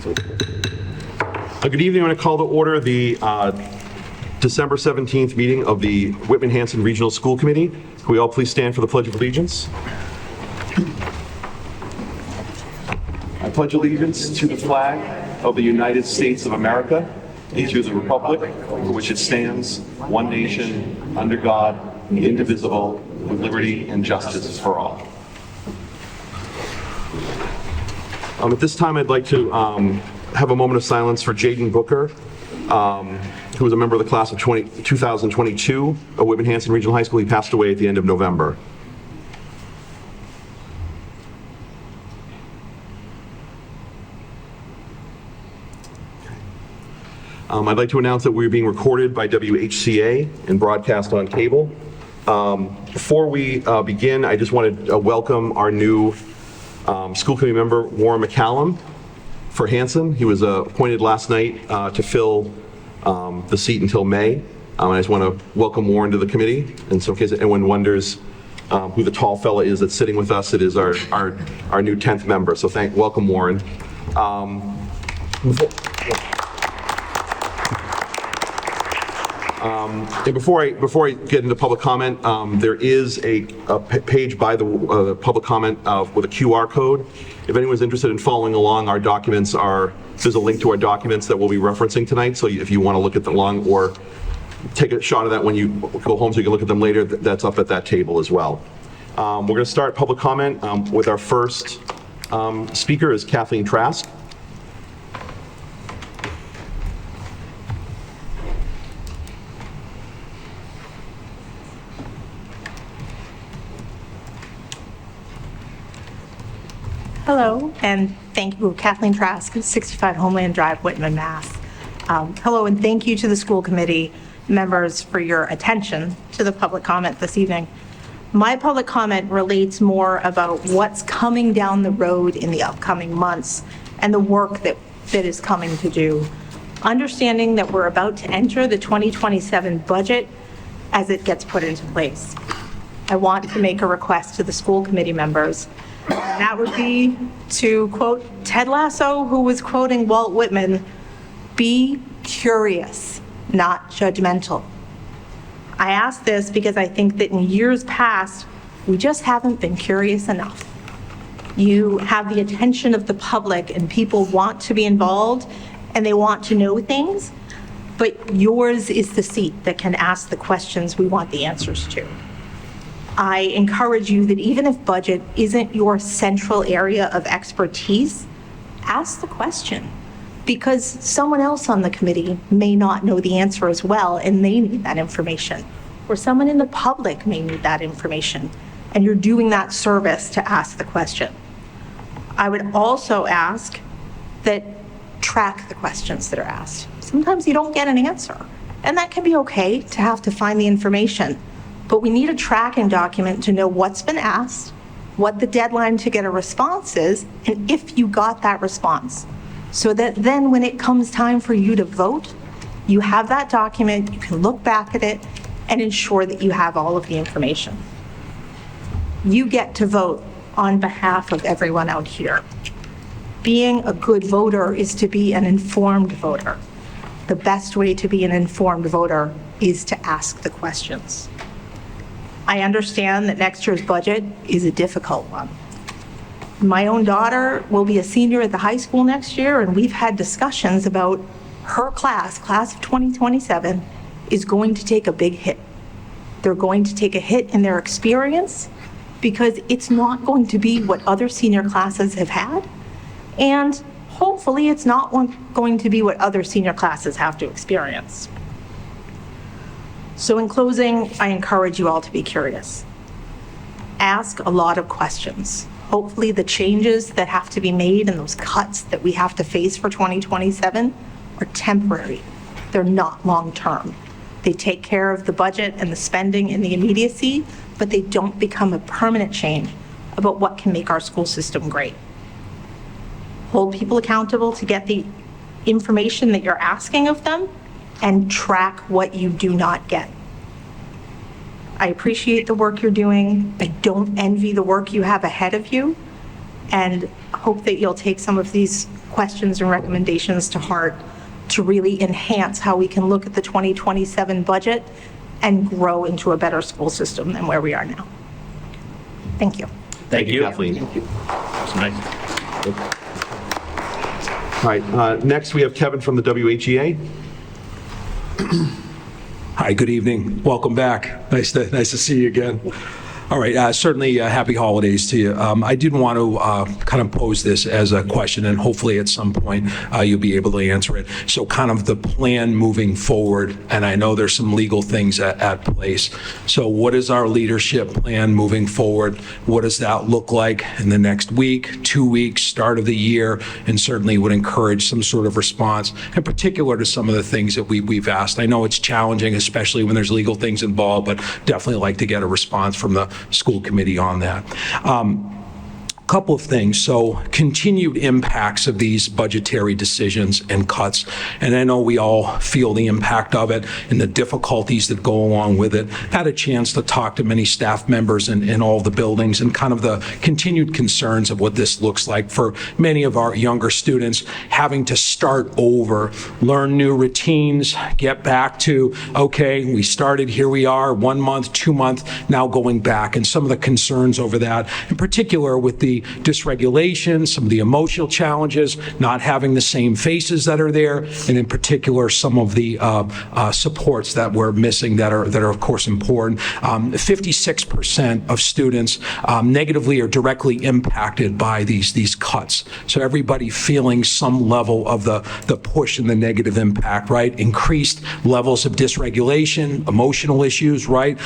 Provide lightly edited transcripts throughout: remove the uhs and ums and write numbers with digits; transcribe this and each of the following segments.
Good evening. I'm going to call to order the December 17th meeting of the Whitman Hanson Regional School Committee. Can we all please stand for the Pledge of Allegiance? I pledge allegiance to the flag of the United States of America and to the republic for which it stands, one nation, under God, indivisible, with liberty and justice for all. At this time, I'd like to have a moment of silence for Jaden Booker, who was a member of the class of 2022 of Whitman Hanson Regional High School. He passed away at the end of November. I'd like to announce that we're being recorded by WHCA and broadcast on cable. Before we begin, I just wanted to welcome our new school committee member, Warren McCallum, for Hanson. He was appointed last night to fill the seat until May. I just want to welcome Warren to the committee. And so in case anyone wonders who the tall fella is that's sitting with us, it is our new 10th member. So welcome, Warren. And before I get into public comment, there is a page by the public comment with a QR code. If anyone's interested in following along, our documents there's a link to our documents that we'll be referencing tonight. So if you want to look at them along or take a shot of that when you go home so you can look at them later, that's up at that table as well. We're going to start public comment with our first speaker is Kathleen Trask. Hello, and thank you, Kathleen Trask, 65 Homeland Drive, Whitman, Mass. Hello, and thank you to the school committee members for your attention to the public comment this evening. My public comment relates more about what's coming down the road in the upcoming months and the work that is coming to do. Understanding that we're about to enter the 2027 budget as it gets put into place. I want to make a request to the school committee members. And that would be to quote Ted Lasso, who was quoting Walt Whitman, be curious, not judgmental. I ask this because I think that in years past, we just haven't been curious enough. You have the attention of the public and people want to be involved and they want to know things, but yours is the seat that can ask the questions we want the answers to. I encourage you that even if budget isn't your central area of expertise, ask the question, because someone else on the committee may not know the answer as well and they need that information, or someone in the public may need that information, and you're doing that service to ask the question. I would also ask that track the questions that are asked. Sometimes you don't get an answer, and that can be okay to have to find the information. But we need a tracking document to know what's been asked, what the deadline to get a response is, and if you got that response. So that then when it comes time for you to vote, you have that document, you can look back at it, and ensure that you have all of the information. You get to vote on behalf of everyone out here. Being a good voter is to be an informed voter. The best way to be an informed voter is to ask the questions. I understand that next year's budget is a difficult one. My own daughter will be a senior at the high school next year, and we've had discussions about her class of 2027, is going to take a big hit. They're going to take a hit in their experience because it's not going to be what other senior classes have had, and hopefully it's not going to be what other senior classes have to experience. So in closing, I encourage you all to be curious. Ask a lot of questions. Hopefully the changes that have to be made and those cuts that we have to face for 2027 are temporary. They're not long-term. They take care of the budget and the spending in the immediacy, but they don't become a permanent change about what can make our school system great. Hold people accountable to get the information that you're asking of them, and track what you do not get. I appreciate the work you're doing. I don't envy the work you have ahead of you. and hope that you'll take some of these questions and recommendations to heart to really enhance how we can look at the 2027 budget and grow into a better school system than where we are now. Thank you. Thank you, Kathleen. That's nice. All right, next we have Kevin from the WHEA. Hi, good evening. Welcome back. Nice to see you again. All right, certainly happy holidays to you. I did want to kind of pose this as a question, and hopefully at some point you'll be able to answer it. So kind of the plan moving forward, and I know there's some legal things at place. So what is our leadership plan moving forward? What does that look like in the next week, 2 weeks, start of the year? And certainly would encourage some sort of response, in particular to some of the things that we've asked. I know it's challenging, especially when there's legal things involved, but definitely like to get a response from the school committee on that. Couple of things. So continued impacts of these budgetary decisions and cuts. And I know we all feel the impact of it and the difficulties that go along with it. Had a chance to talk to many staff members in all the buildings and kind of the continued concerns of what this looks like for many of our younger students, having to start over, learn new routines, get back to, okay, we started, here we are, 1 month, 2 month, now going back, and some of the concerns over that, in particular with the dysregulation, some of the emotional challenges, not having the same faces that are there, and in particular, some of the supports that we're missing that are of course important. 56% of students negatively or directly impacted by these cuts. So everybody feeling some level of the push and the negative impact, right? Increased levels of dysregulation, emotional issues, right?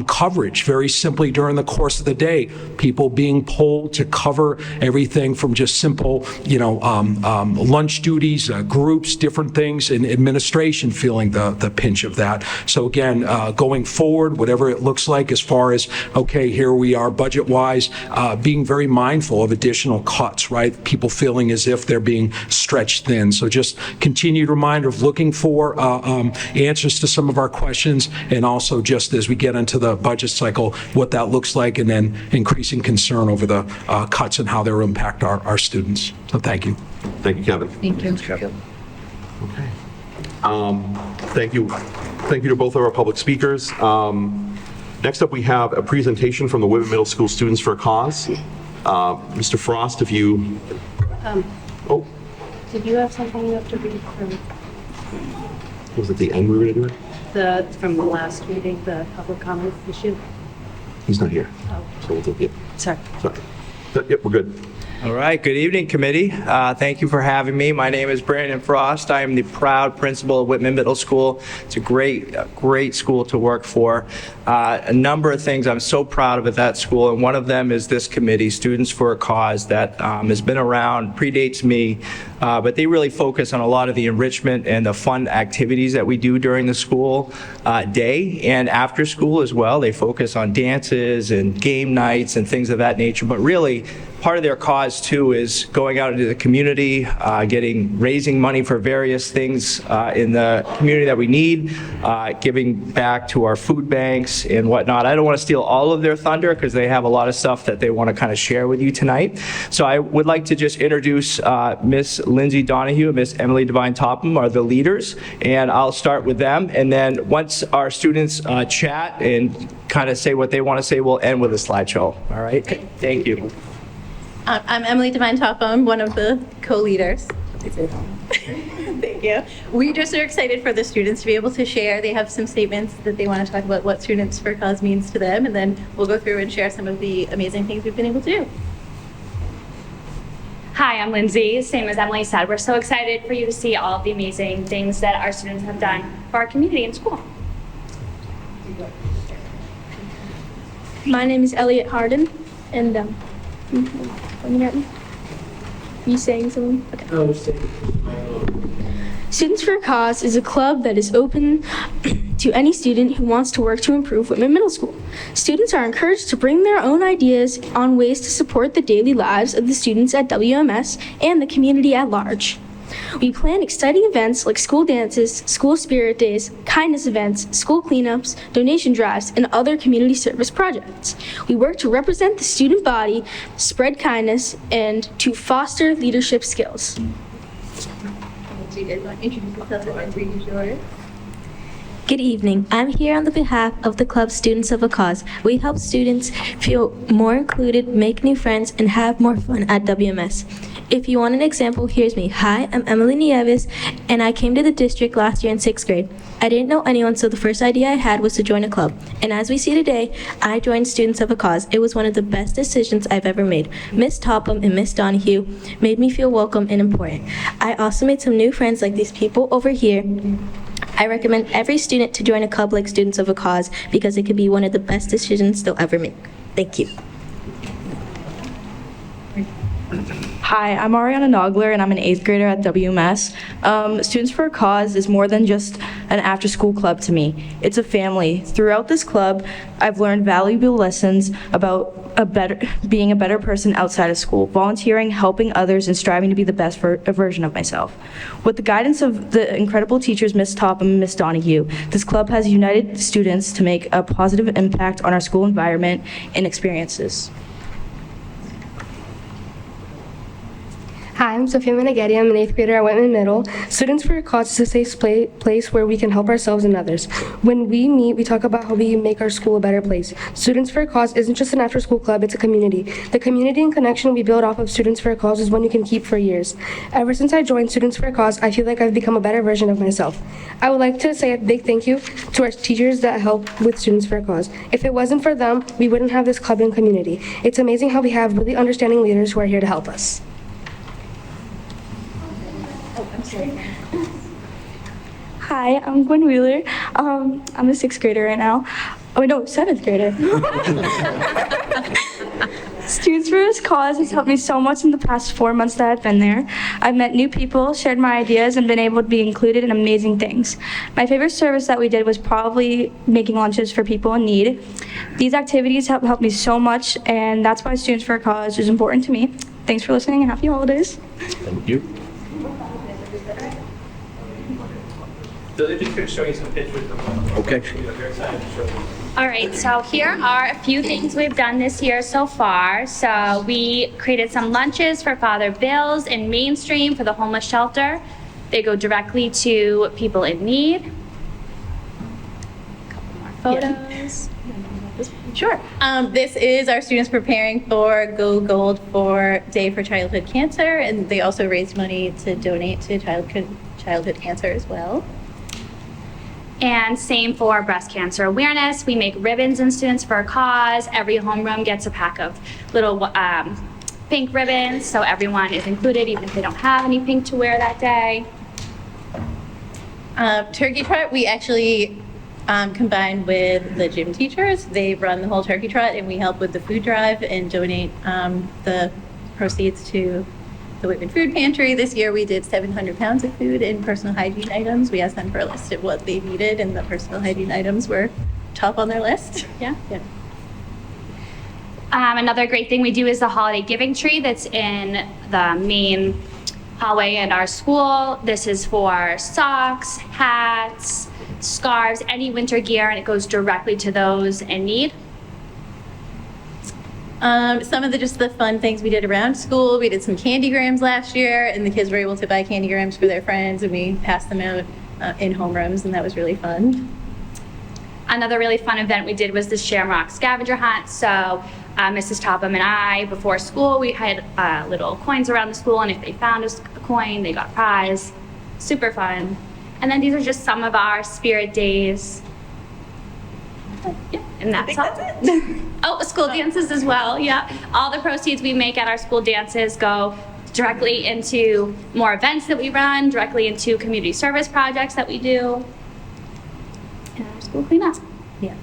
Coverage, very simply during the course of the day, people being pulled to cover everything from just simple, lunch duties, groups, different things, and administration feeling the pinch of that. So again, going forward, whatever it looks like as far as, okay, here we are budget-wise, being very mindful of additional cuts, right? People feeling as if they're being stretched thin. So just continued reminder of looking for answers to some of our questions, and also just as we get into the budget cycle, what that looks like, and then increasing concern over the cuts and how they'll impact our students. So thank you. Thank you, Kevin. Thank you. Okay. Thank you. Thank you to both of our public speakers. Next up, we have a presentation from the Whitman Middle School Students for a Cause. Mr. Frost, if you... oh, Did you have something you have to read from was it the end we were going to do it? from the last meeting, the public comment issue? He's not here. Oh. So we'll take it. Sorry. Sorry. Yep, we're good. All right, good evening, committee. Thank you for having me. My name is Brandon Frost. I am the proud principal of Whitman Middle School. It's a great school to work for. A number of things I'm so proud of at that school, and one of them is this committee, Students for a Cause, that has been around, predates me, but they really focus on a lot of the enrichment and the fun activities that we do during the school day and after school as well. They focus on dances and game nights and things of that nature, but really, part of their cause too is going out into the community, raising money for various things in the community that we need, giving back to our food banks and whatnot. I don't want to steal all of their thunder because they have a lot of stuff that they want to kind of share with you tonight. So I would like to just introduce Miss Lindsay Donahue and Miss Emily Devine Topham are the leaders, and I'll start with them. And then once our students chat and kind of say what they want to say, we'll end with a slideshow. All right? Thank you. I'm Emily Devine Topham, one of the co-leaders. Thank you. We just are excited for the students to be able to share. They have some statements that they want to talk about what Students for Cause means to them, and then we'll go through and share some of the amazing things we've been able to do. Hi, I'm Lindsay. Same as Emily said, we're so excited for you to see all of the amazing things that our students have done for our community and school. My name is Elliot Harden, and pointing at me. You saying something? Okay. Students for a Cause is a club that is open to any student who wants to work to improve Whitman Middle School. Students are encouraged to bring their own ideas on ways to support the daily lives of the students at WMS and the community at large. We plan exciting events like school dances, school spirit days, kindness events, school cleanups, donation drives, and other community service projects. We work to represent the student body, spread kindness, and to foster leadership skills. Do you guys want to introduce yourself and read yours? Good evening. I'm here on the behalf of the club Students of a Cause. We help students feel more included, make new friends, and have more fun at WMS. If you want an example, here's me. Hi, I'm Emily Nieves, and I came to the district last year in 6th grade. I didn't know anyone, so the first idea I had was to join a club. And as we see today, I joined Students of a Cause. It was one of the best decisions I've ever made. Miss Topham and Miss Donahue made me feel welcome and important. I also made some new friends like these people over here. I recommend every student to join a club like Students of a Cause because it could be one of the best decisions they'll ever make. Thank you. Hi, I'm Ariana Nogler, and I'm an 8th grader at WMS. Students for a Cause is more than just an after-school club to me. It's a family. Throughout this club, I've learned valuable lessons about being a better person outside of school, volunteering, helping others, and striving to be the best version of myself. With the guidance of the incredible teachers, Miss Topham and Miss Donahue, this club has united students to make a positive impact on our school environment and experiences. Hi, I'm Sophia Meneghetti. I'm an 8th grader at Whitman Middle. Students for a Cause is a safe place where we can help ourselves and others. When we meet, we talk about how we make our school a better place. Students for a Cause isn't just an after-school club, it's a community. The community and connection we build off of Students for a Cause is one you can keep for years. Ever since I joined Students for a Cause, I feel like I've become a better version of myself. I would like to say a big thank you to our teachers that help with Students for a Cause. If it wasn't for them, we wouldn't have this club and community. It's amazing how we have really understanding leaders who are here to help us. Hi, I'm Gwen Wheeler. I'm a 6th grader right now. Oh, no, 7th grader. Students for a Cause has helped me so much in the past 4 months that I've been there. I've met new people, shared my ideas, and been able to be included in amazing things. My favorite service that we did was probably making lunches for people in need. These activities have helped me so much, and that's why Students for a Cause is important to me. Thanks for listening, and happy holidays. Thank you. So they're just going to show you some pictures of Okay. They're excited to show you. All right, so here are a few things we've done this year so far. So we created some lunches for Father Bills in Mainstream for the homeless shelter. They go directly to people in need. A couple more photos. Sure. This is our students preparing for Go Gold for Day for Childhood Cancer, and they also raised money to donate to childhood cancer as well. And same for breast cancer awareness. We make ribbons in Students for a Cause. Every homeroom gets a pack of little pink ribbons, so everyone is included, even if they don't have any pink to wear that day. Turkey Trot, we actually combined with the gym teachers. They run the whole Turkey Trot, and we help with the food drive and donate the proceeds to the Whitman Food Pantry. This year we did 700 pounds of food and personal hygiene items. We asked them for a list of what they needed, and the personal hygiene items were top on their list. Yeah. Another great thing we do is the holiday giving tree that's in the main hallway at our school. This is for socks, hats, scarves, any winter gear, and it goes directly to those in need. Some of the fun things we did around school, we did some candygrams last year, and the kids were able to buy candygrams for their friends, and we passed them out in homerooms, and that was really fun. Another really fun event we did was the Shamrock Scavenger Hunt. So Mrs. Topham and I, before school, we had little coins around the school, and if they found a coin, they got a prize. Super fun. And then these are just some of our spirit days. Yeah, and that's all. Oh, school dances as well, yeah. All the proceeds we make at our school dances go directly into more events that we run, directly into community service projects that we do, and our school cleanup. Yeah.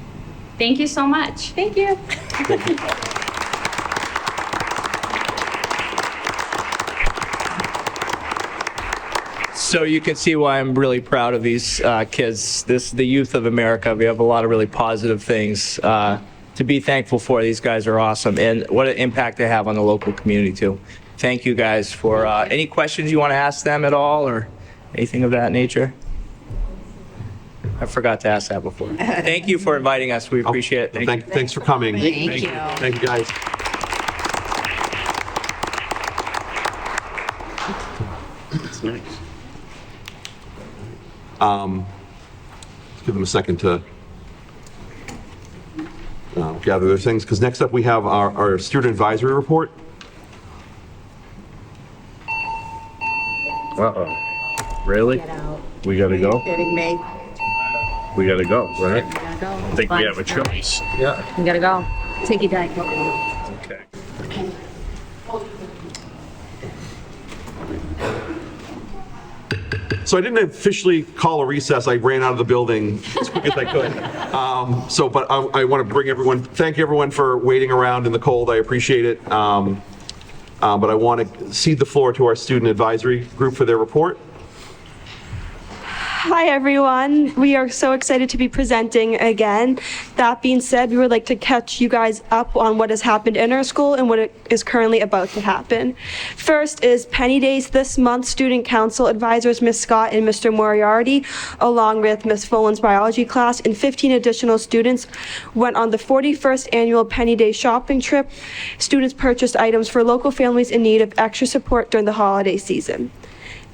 Thank you so much. Thank you. So you can see why I'm really proud of these kids. The youth of America. We have a lot of really positive things to be thankful for. These guys are awesome, and what an impact they have on the local community too. thank you guys for any questions you want to ask them at all or anything of that nature. I forgot to ask that before. Thank you for inviting us. We appreciate it. Thank you. Thanks for coming. Thank you. Thank you, guys. That's nice. Let's give them a second to gather their things, because next up we have our student advisory report. Uh-oh. Really? We gotta go? Kidding me? We gotta go, right? Gotta go. I think we have a choice. We gotta go. Take your day. Okay. So I didn't officially call a recess. I ran out of the building as quick as I could. But I want to thank everyone for waiting around in the cold. I appreciate it. But I want to cede the floor to our student advisory group for their report. Hi, everyone. We are so excited to be presenting again. That being said, we would like to catch you guys up on what has happened in our school and what is currently about to happen. First is Penny Days this month. Student Council advisors Ms. Scott and Mr. Moriarty, along with Ms. Folan's biology class and 15 additional students, went on the 41st annual Penny Day shopping trip. Students purchased items for local families in need of extra support during the holiday season.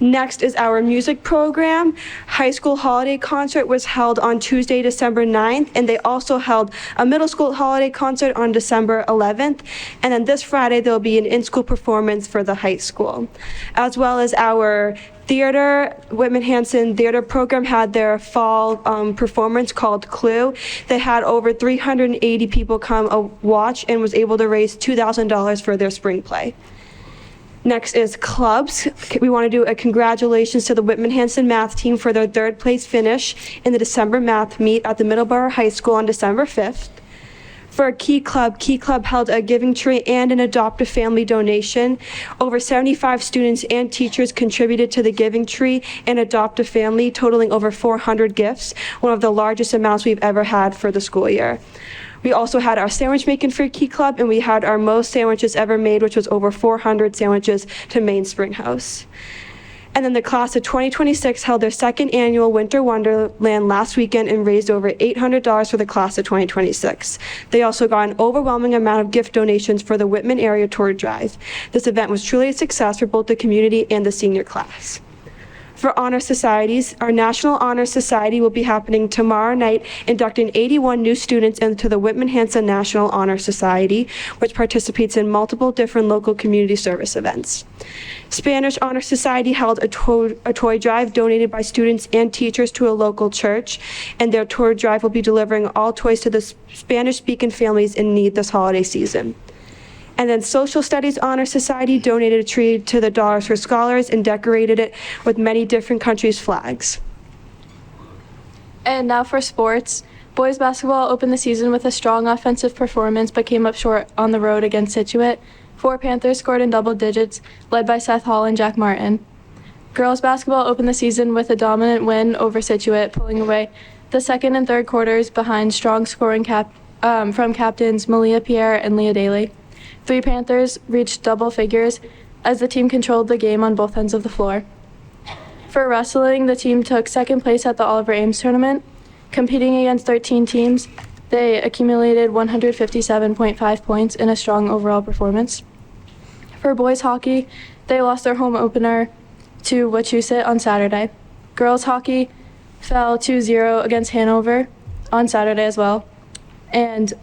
Next is our music program. High school holiday concert was held on Tuesday, December 9th, and they also held a middle school holiday concert on December 11th. And then this Friday, there'll be an in-school performance for the high school. As well as our theater, Whitman Hanson theater program had their fall performance called Clue. They had over 380 people come watch and was able to raise $2,000 for their spring play. Next is clubs. We want to do a congratulations to the Whitman Hanson math team for their third place finish in the December math meet at the Middleborough High School on December 5th. For Key Club held a giving tree and an adopt a family donation. Over 75 students and teachers contributed to the giving tree and adopt a family, totaling over 400 gifts, one of the largest amounts we've ever had for the school year. We also had our sandwich making for Key Club, and we had our most sandwiches ever made, which was over 400 sandwiches to Main Springhouse. And then the class of 2026 held their second annual Winter Wonderland last weekend and raised over $800 for the class of 2026. They also got an overwhelming amount of gift donations for the Whitman area tour drive. This event was truly a success for both the community and the senior class. For honor societies, our National Honor Society will be happening tomorrow night, inducting 81 new students into the Whitman Hanson National Honor Society, which participates in multiple different local community service events. Spanish Honor Society held a toy drive donated by students and teachers to a local church, and their toy drive will be delivering all toys to the Spanish-speaking families in need this holiday season. And then Social Studies Honor Society donated a tree to the Dollars for Scholars and decorated it with many different countries' flags. And now for sports. Boys basketball opened the season with a strong offensive performance but came up short on the road against Scituate. 4 Panthers scored in double digits, led by Seth Hall and Jack Martin. Girls basketball opened the season with a dominant win over Scituate, pulling away the second and third quarters behind strong scoring from captains Malia Pierre and Leah Daly. 3 Panthers reached double figures as the team controlled the game on both ends of the floor. For wrestling, the team took second place at the Oliver Ames tournament. Competing against 13 teams, they accumulated 157.5 points in a strong overall performance. For boys hockey, they lost their home opener to Wachusett on Saturday. Girls hockey fell 2-0 against Hanover on Saturday as well. And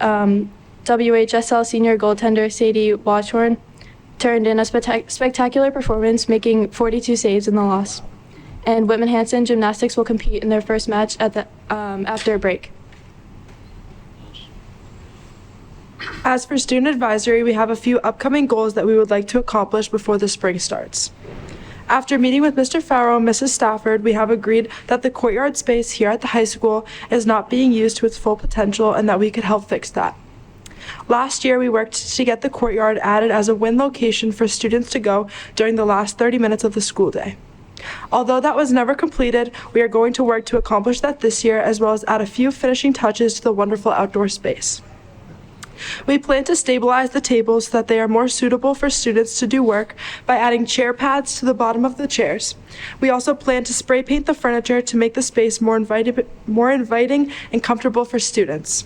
WHSL senior goaltender Sadie Watchorn turned in a spectacular performance, making 42 saves in the loss. And Whitman Hanson Gymnastics will compete in their first match at after a break. As for student advisory, we have a few upcoming goals that we would like to accomplish before the spring starts. After meeting with Mr. Farrow and Mrs. Stafford, we have agreed that the courtyard space here at the high school is not being used to its full potential and that we could help fix that. Last year, we worked to get the courtyard added as a win location for students to go during the last 30 minutes of the school day. Although that was never completed, we are going to work to accomplish that this year, as well as add a few finishing touches to the wonderful outdoor space. We plan to stabilize the tables so that they are more suitable for students to do work by adding chair pads to the bottom of the chairs. We also plan to spray paint the furniture to make the space more inviting and comfortable for students.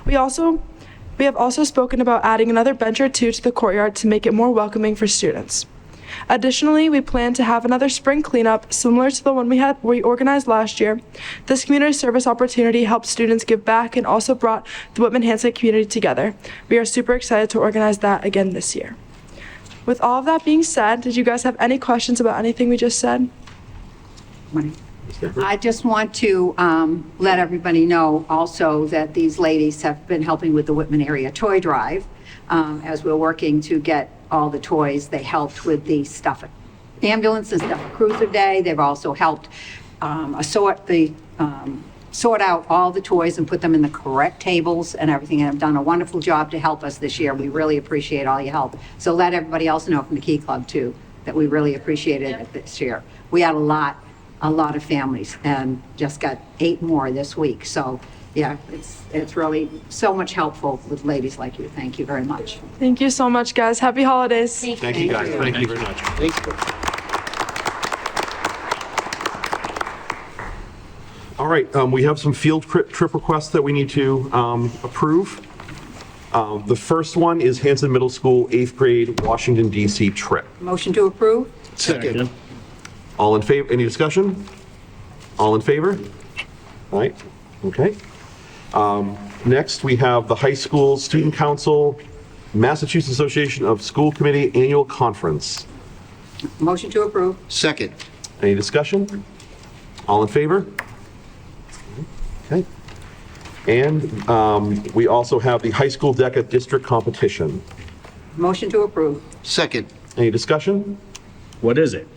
We have also spoken about adding another bench or two to the courtyard to make it more welcoming for students. Additionally, we plan to have another spring cleanup similar to the one we organized last year. This community service opportunity helped students give back and also brought the Whitman Hanson community together. We are super excited to organize that again this year. With all of that being said, did you guys have any questions about anything we just said? I just want to let everybody know also that these ladies have been helping with the Whitman Area Toy Drive as we're working to get all the toys. They helped with the stuff ambulance and stuff cruiser day. They've also helped sort out all the toys and put them in the correct tables and everything, and have done a wonderful job to help us this year. We really appreciate all your help. So let everybody else know from the Key Club too that we really appreciated it this year. We had a lot of families and just got 8 more this week. So yeah, it's really so much helpful with ladies like you. Thank you very much. Thank you so much, guys. Happy holidays. Thank you, guys. Thank you very much. All right, we have some field trip requests that we need to approve. The first one is Hanson Middle School 8th grade Washington, D.C. trip. Motion to approve? Second. All in favor? Any discussion? All in favor? All right, okay. Next, we have the High School Student Council, Massachusetts Association of School Committee Annual Conference. Motion to approve? Second. Any discussion? All in favor? Okay. And we also have the High School DECA District Competition. Motion to approve? Second. Any discussion? What is it?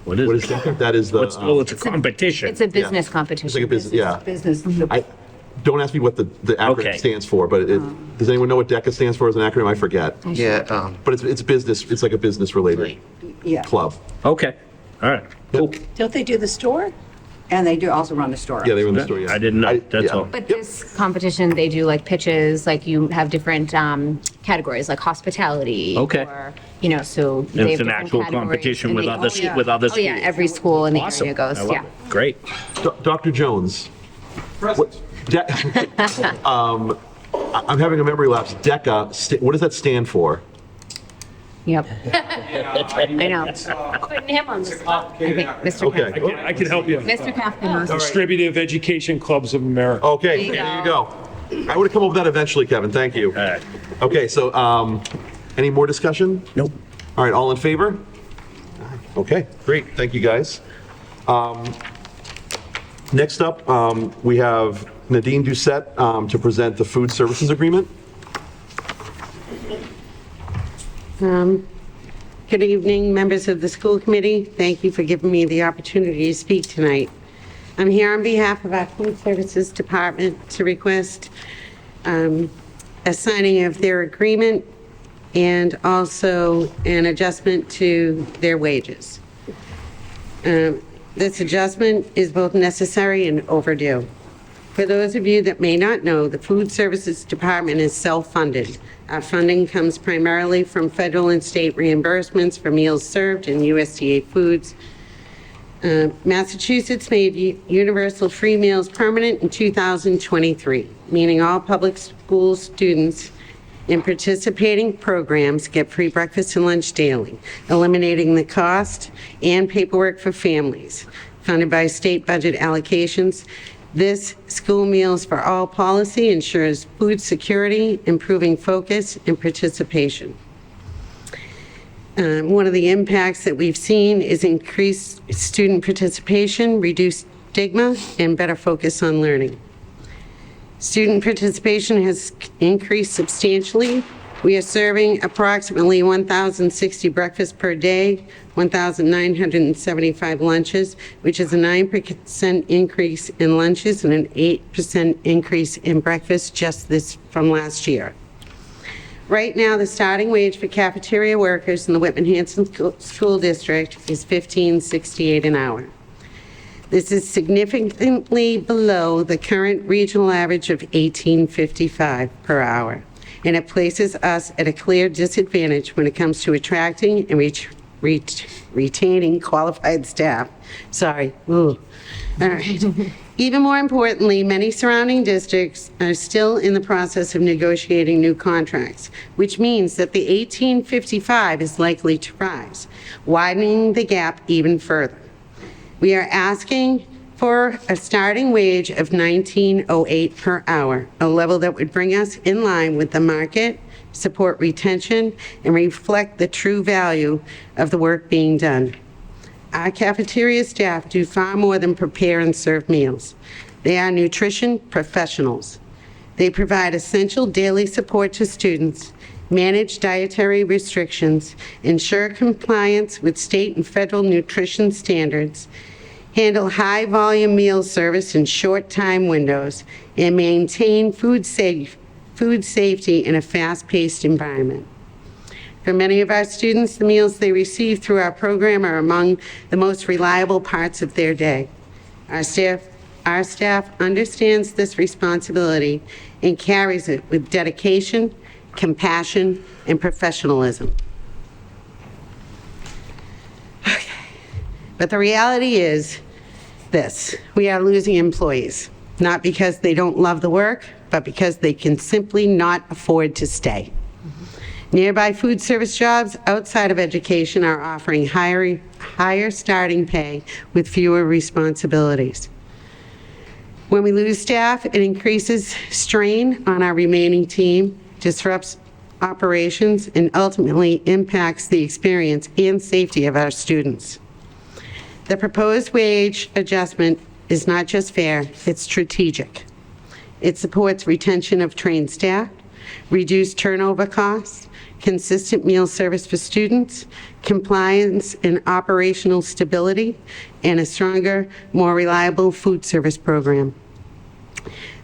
What is DECA? That is the... Oh, it's a competition. It's a business competition. It's like a business, yeah. Business. Don't ask me what the acronym stands for, but does anyone know what DECA stands for as an acronym? I forget. Yeah. But it's business, it's like a business-related Yeah. club. Okay. All right. Cool. Don't they do the store? And they do also run the store. Yeah, they run the store, yeah. I didn't know. That's all. But this competition, they do like pitches, like you have different categories, like hospitality. Okay. Or, so And they it's have an different actual categories, competition and with they- other with other Oh schools. yeah, every school in the Awesome. area goes. I love Yeah. it. Great. Dr. Jones. I'm having a memory lapse. DECA, what does that stand for? Yep. I know. Putting him on the spot. I think Mr. Okay. I can help you. Mr. Kaufman. Distributive Education Clubs of America. Okay, there you go. I would have come up with that eventually, Kevin. Thank you. All right. Okay, so any more discussion? Nope. All right, all in favor? Okay, great. Thank you, guys. Next up, we have Nadine Doucette to present the food services agreement. Good evening, members of the school committee. Thank you for giving me the opportunity to speak tonight. I'm here on behalf of our food services department to request a signing of their agreement and also an adjustment to their wages. This adjustment is both necessary and overdue. For those of you that may not know, the Food Services Department is self-funded. Our funding comes primarily from federal and state reimbursements for meals served and USDA foods. Massachusetts made universal free meals permanent in 2023, meaning all public school students in participating programs get free breakfast and lunch daily, eliminating the cost and paperwork for families. Funded by state budget allocations, this school meals for all policy ensures food security, improving focus and participation. One of the impacts that we've seen is increased student participation, reduced stigma, and better focus on learning. Student participation has increased substantially. We are serving approximately 1,060 breakfasts per day, 1,975 lunches, which is a 9% increase in lunches and an 8% increase in breakfast just from last year. Right now, the starting wage for cafeteria workers in the Whitman Hanson School District is $15.68 an hour. This is significantly below the current regional average of $18.55 per hour, and it places us at a clear disadvantage when it comes to attracting and retaining qualified staff. Sorry. Ooh. All right. Even more importantly, many surrounding districts are still in the process of negotiating new contracts, which means that the $18.55 is likely to rise, widening the gap even further. We are asking for a starting wage of $19.08 per hour, a level that would bring us in line with the market, support retention, and reflect the true value of the work being done. Our cafeteria staff do far more than prepare and serve meals. They are nutrition professionals. They provide essential daily support to students, manage dietary restrictions, ensure compliance with state and federal nutrition standards, handle high-volume meal service in short time windows, and maintain food safety in a fast-paced environment. For many of our students, the meals they receive through our program are among the most reliable parts of their day. Our staff understands this responsibility and carries it with dedication, compassion, and professionalism. Okay. But the reality is this: we are losing employees, not because they don't love the work, but because they can simply not afford to stay. Nearby food service jobs outside of education are offering higher starting pay with fewer responsibilities. When we lose staff, it increases strain on our remaining team, disrupts operations, and ultimately impacts the experience and safety of our students. The proposed wage adjustment is not just fair, it's strategic. It supports retention of trained staff, reduced turnover costs, consistent meal service for students, compliance and operational stability, and a stronger, more reliable food service program.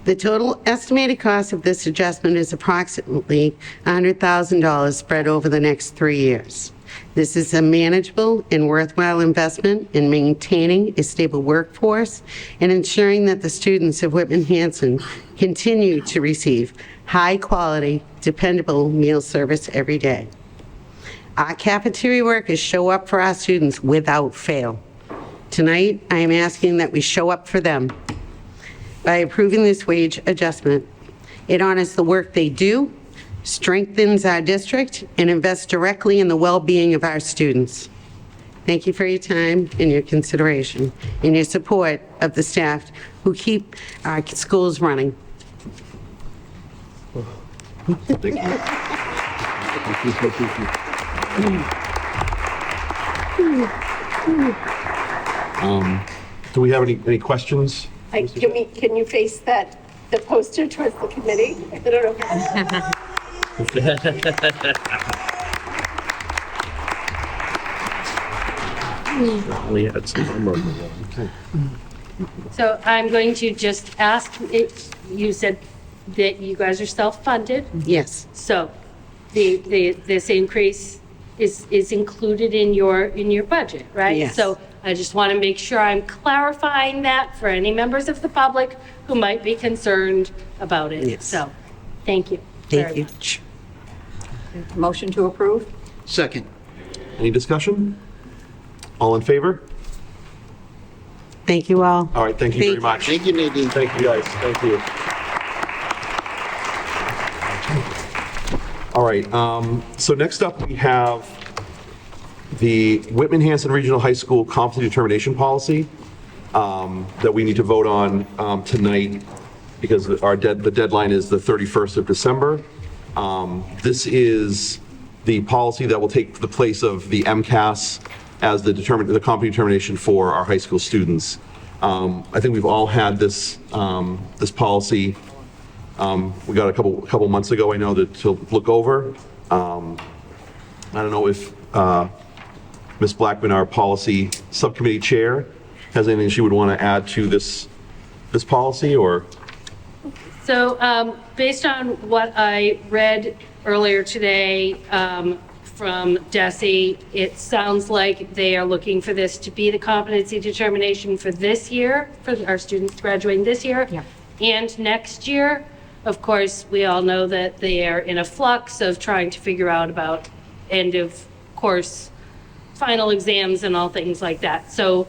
The total estimated cost of this adjustment is approximately $100,000 spread over the next 3 years. This is a manageable and worthwhile investment in maintaining a stable workforce and ensuring that the students of Whitman Hanson continue to receive high-quality, dependable meal service every day. Our cafeteria workers show up for our students without fail. Tonight, I am asking that we show up for them. By approving this wage adjustment, it honors the work they do, strengthens our district, and invests directly in the well-being of our students. Thank you for your time and your consideration and your support of the staff who keep our schools running. Thank you. Do we have any questions? Can you face the poster towards the committee? I don't know. We had some armor. Okay. So I'm going to just ask, you said that you guys are self-funded. Yes. So this increase is included in your budget, right? Yes. So I just want to make sure I'm clarifying that for any members of the public who might be concerned about it. Yes. So, thank you. Thank you. Motion to approve? Second. Any discussion? All in favor? Thank you all. All right, thank you very much. Thank you, Nadine. Thank you, guys. Thank you. All right, so next up, we have the Whitman Hanson Regional High School Competency Determination Policy that we need to vote on tonight because the deadline is the 31st of December. This is the policy that will take the place of the MCAS as the competency determination for our high school students. I think we've all had this policy. We got a couple months ago, I know, to look over. I don't know if Ms. Blackman, our policy subcommittee chair, has anything she would want to add to this policy, or? So based on what I read earlier today from DESE, it sounds like they are looking for this to be the competency determination for this year, for our students graduating this year and next year. Of course, we all know that they are in a flux of trying to figure out about end of course final exams and all things like that. So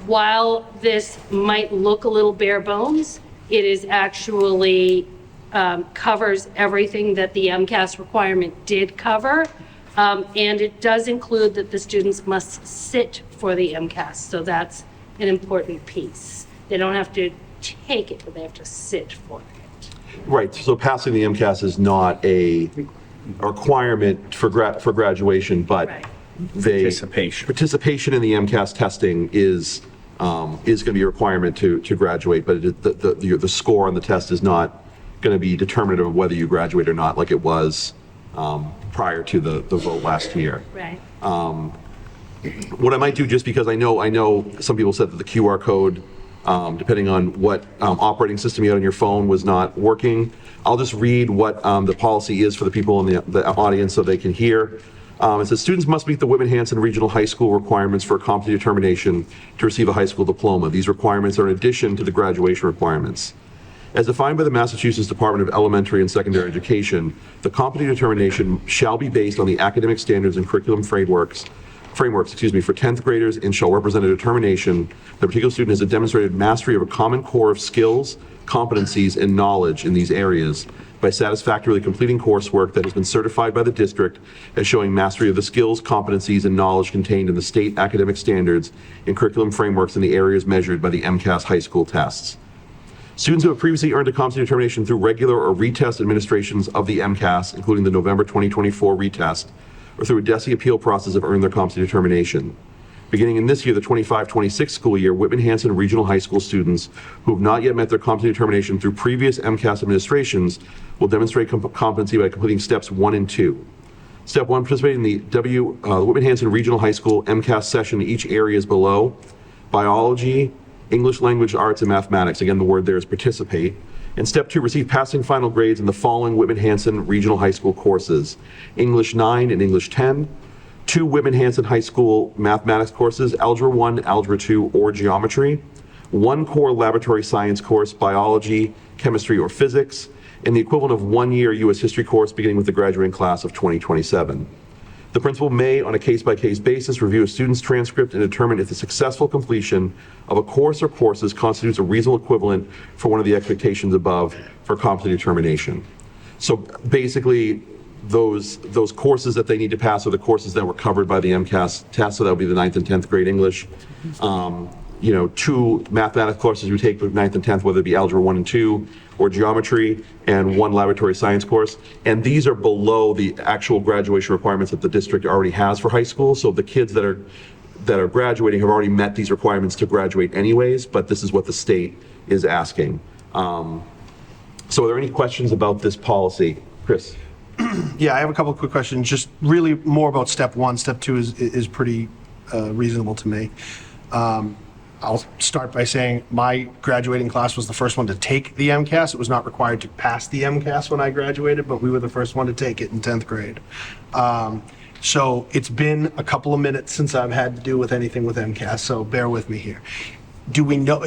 while this might look a little bare bones, it is actually covers everything that the MCAS requirement did cover. And it does include that the students must sit for the MCAS. So that's an important piece. They don't have to take it, but they have to sit for it. Right, so passing the MCAS is not a requirement for graduation, but participation in the MCAS testing is going to be a requirement to graduate, but the score on the test is not going to be determinative of whether you graduate or not, like it was prior to the vote last year. Right. What I might do, just because I know some people said that the QR code, depending on what operating system you had on your phone, was not working. I'll just read what the policy is for the people in the audience so they can hear. It says students must meet the Whitman Hanson Regional High School requirements for a competency determination to receive a high school diploma. These requirements are in addition to the graduation requirements. As defined by the Massachusetts Department of Elementary and Secondary Education, the competency determination shall be based on the academic standards and curriculum frameworks, for 10th graders, and shall represent a determination that a particular student has demonstrated mastery of a common core of skills, competencies, and knowledge in these areas by satisfactorily completing coursework that has been certified by the district as showing mastery of the skills, competencies, and knowledge contained in the state academic standards and curriculum frameworks in the areas measured by the MCAS high school tests. Students who have previously earned a competency determination through regular or retest administrations of the MCAS, including the November 2024 retest, or through a DESE appeal process, have earned their competency determination. Beginning in this year, the 25-26 school year, Whitman Hanson Regional High School students who have not yet met their competency determination through previous MCAS administrations will demonstrate competency by completing steps 1 and 2. Step 1, participate in the Whitman Hanson Regional High School MCAS session in each area is below: biology, English language, arts, and mathematics. Again, the word there is participate. And step 2, receive passing final grades in the following Whitman Hanson Regional High School courses: English 9 and English 10, 2 Whitman Hanson High School mathematics courses, Algebra 1, Algebra 2, or Geometry, 1 core laboratory science course, biology, chemistry, or physics, and the equivalent of 1 year U.S. history course beginning with the graduating class of 2027. The principal may, on a case-by-case basis, review a student's transcript and determine if the successful completion of a course or courses constitutes a reasonable equivalent for one of the expectations above for competency determination. So basically, those courses that they need to pass are the courses that were covered by the MCAS test, so that would be the 9th and 10th grade English. 2 mathematics courses you take with 9th and 10th, whether it be Algebra 1 and 2 or Geometry, and 1 laboratory science course. And these are below the actual graduation requirements that the district already has for high school. So the kids that are graduating have already met these requirements to graduate anyways, but this is what the state is asking. So are there any questions about this policy? Chris? Yeah, I have a couple of quick questions, just really more about step 1. Step 2 is pretty reasonable to me. I'll start by saying my graduating class was the first one to take the MCAS. It was not required to pass the MCAS when I graduated, but we were the first one to take it in 10th grade. So it's been a couple of minutes since I've had to do with anything with MCAS, so bear with me here. Do we know,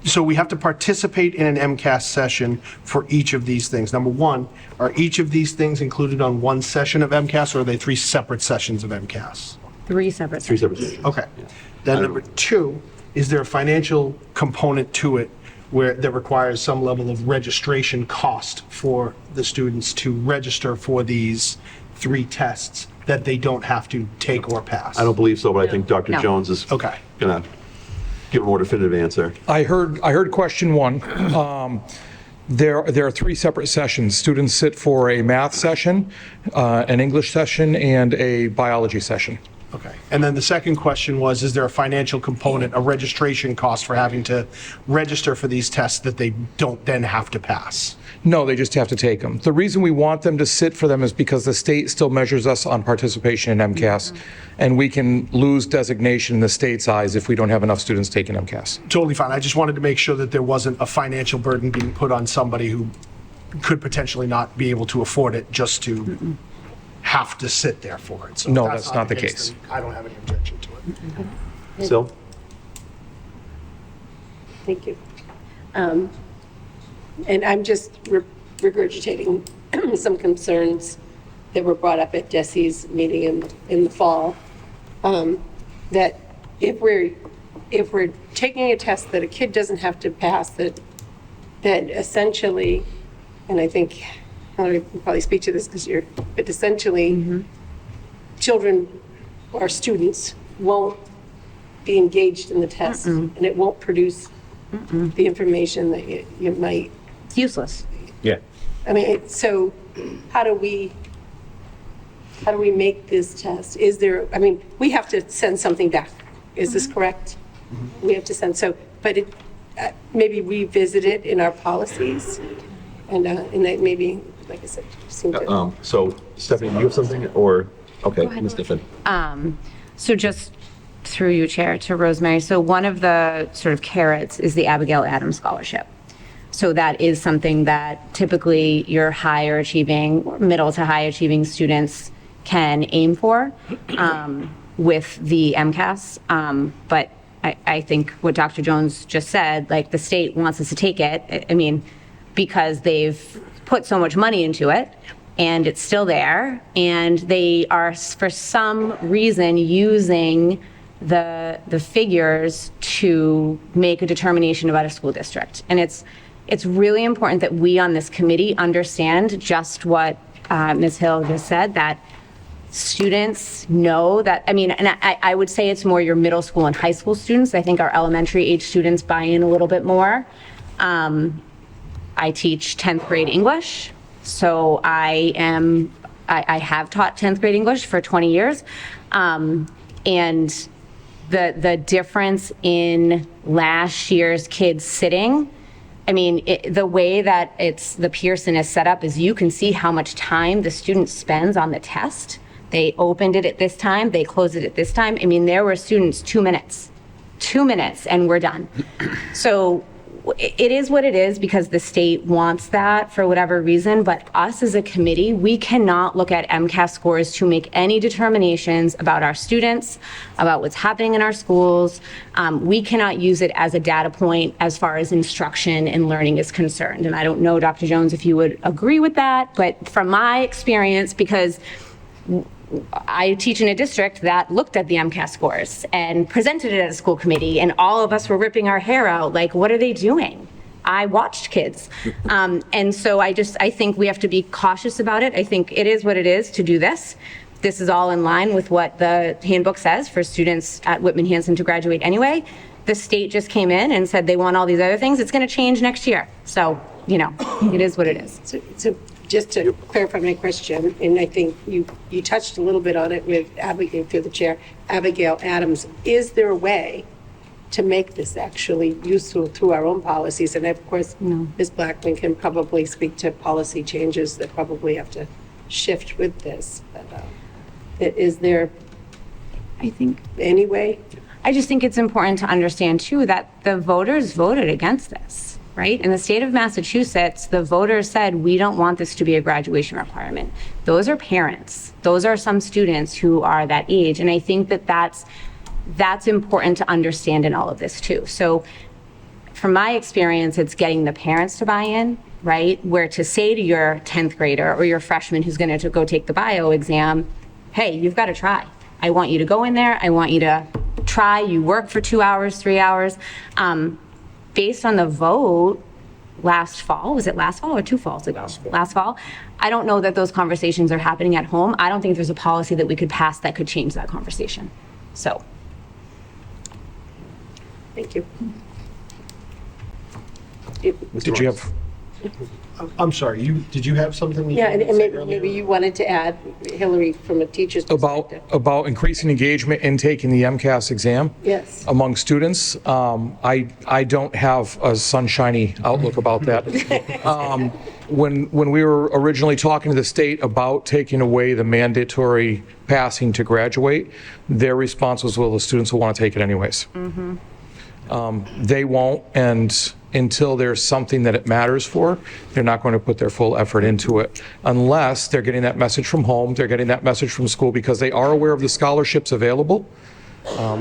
so we have to participate in an MCAS session for each of these things. Number 1, are each of these things included on one session of MCAS, or are they 3 separate sessions of MCAS? 3 separate. 3 separate sessions. Okay. Then number 2, is there a financial component to it that requires some level of registration cost for the students to register for these 3 tests that they don't have to take or pass? I don't believe so, but I think Dr. No. Jones is going to give a more definitive answer. I heard question 1. There are 3 separate sessions. Students sit for a math session, an English session, and a biology session. Okay. And then the second question was, is there a financial component, a registration cost for having to register for these tests that they don't then have to pass? No, they just have to take them. The reason we want them to sit for them is because the state still measures us on participation in MCAS, and we can lose designation in the state's eyes if we don't have enough students taking MCAS. Totally fine. I just wanted to make sure that there wasn't a financial burden being put on somebody who could potentially not be able to afford it just to have to sit there for it. So No, if that's not the case, case. then I don't have any objection to it. So, Thank you. And I'm just regurgitating some concerns that were brought up at Desi's meeting in the fall. That if we're taking a test that a kid doesn't have to pass, that essentially, and I think Hillary can probably speak to this because but essentially, children or students won't be engaged in the test, and it won't produce the information that you might. It's useless. Yeah. I mean, so how do we make this test? Is there, I mean, we have to send something back. Is this correct? We have to send, but maybe revisit it in our policies and that maybe, like I said, seem to. so Stephanie, do you have something or, okay, Ms. Diffin. So just through you, Chair, to Rosemary. So one of the sort of carrots is the Abigail Adams Scholarship. So that is something that typically your higher achieving, middle to high achieving students can aim for with the MCAS. But I think what Dr. Jones just said, like the state wants us to take it, I mean, because they've put so much money into it and it's still there, and they are for some reason using the figures to make a determination about a school district. And it's really important that we on this committee understand just what Ms. Hill just said, that students know that, I mean, and I would say it's more your middle school and high school students. I think our elementary age students buy in a little bit more. I teach 10th grade English, so I have taught 10th grade English for 20 years. And the difference in last year's kids sitting, I mean, the way that the Pearson is set up is you can see how much time the student spends on the test. They opened it at this time, they closed it at this time. I mean, there were students 2 minutes, and we're done. So it is what it is because the state wants that for whatever reason, but us as a committee, we cannot look at MCAS scores to make any determinations about our students, about what's happening in our schools. We cannot use it as a data point as far as instruction and learning is concerned. And I don't know, Dr. Jones, if you would agree with that, but from my experience, because I teach in a district that looked at the MCAS scores and presented it at a school committee, and all of us were ripping our hair out, like, what are they doing? I watched kids. And so I think we have to be cautious about it. I think it is what it is to do this. This is all in line with what the handbook says for students at Whitman Hanson to graduate anyway. The state just came in and said they want all these other things. It's going to change next year. So, you know, it is what it is. So just to clarify my question, and I think you touched a little bit on it with Abigail, through the chair, Abigail Adams, is there a way to make this actually useful through our own policies? And of course, Ms. Blackman can probably speak to policy changes that probably have to shift with this. But is there, I think, any way? I just think it's important to understand too that the voters voted against this, right? In the state of Massachusetts, the voters said, we don't want this to be a graduation requirement. Those are parents. Those are some students who are that age. And I think that that's important to understand in all of this too. So from my experience, it's getting the parents to buy in, right? Where to say to your 10th grader or your freshman who's going to go take the bio exam, hey, you've got to try. I want you to go in there. I want you to try. You work for 2 hours, 3 hours. Based on the vote last fall, was it last fall or 2 falls ago? Last fall. I don't know that those conversations are happening at home. I don't think there's a policy that we could pass that could change that conversation. So. Thank you. Did you have? I'm sorry. Did you have something? Yeah, and maybe you wanted to add, Hillary, from a teacher's perspective. About increasing engagement in taking the MCAS exam. Yes. Among students. I don't have a sunshiny outlook about that. When we were originally talking to the state about taking away the mandatory passing to graduate, their response was, well, the students will want to take it anyways. They won't, and until there's something that it matters for, they're not going to put their full effort into it unless they're getting that message from home, they're getting that message from school, because they are aware of the scholarships available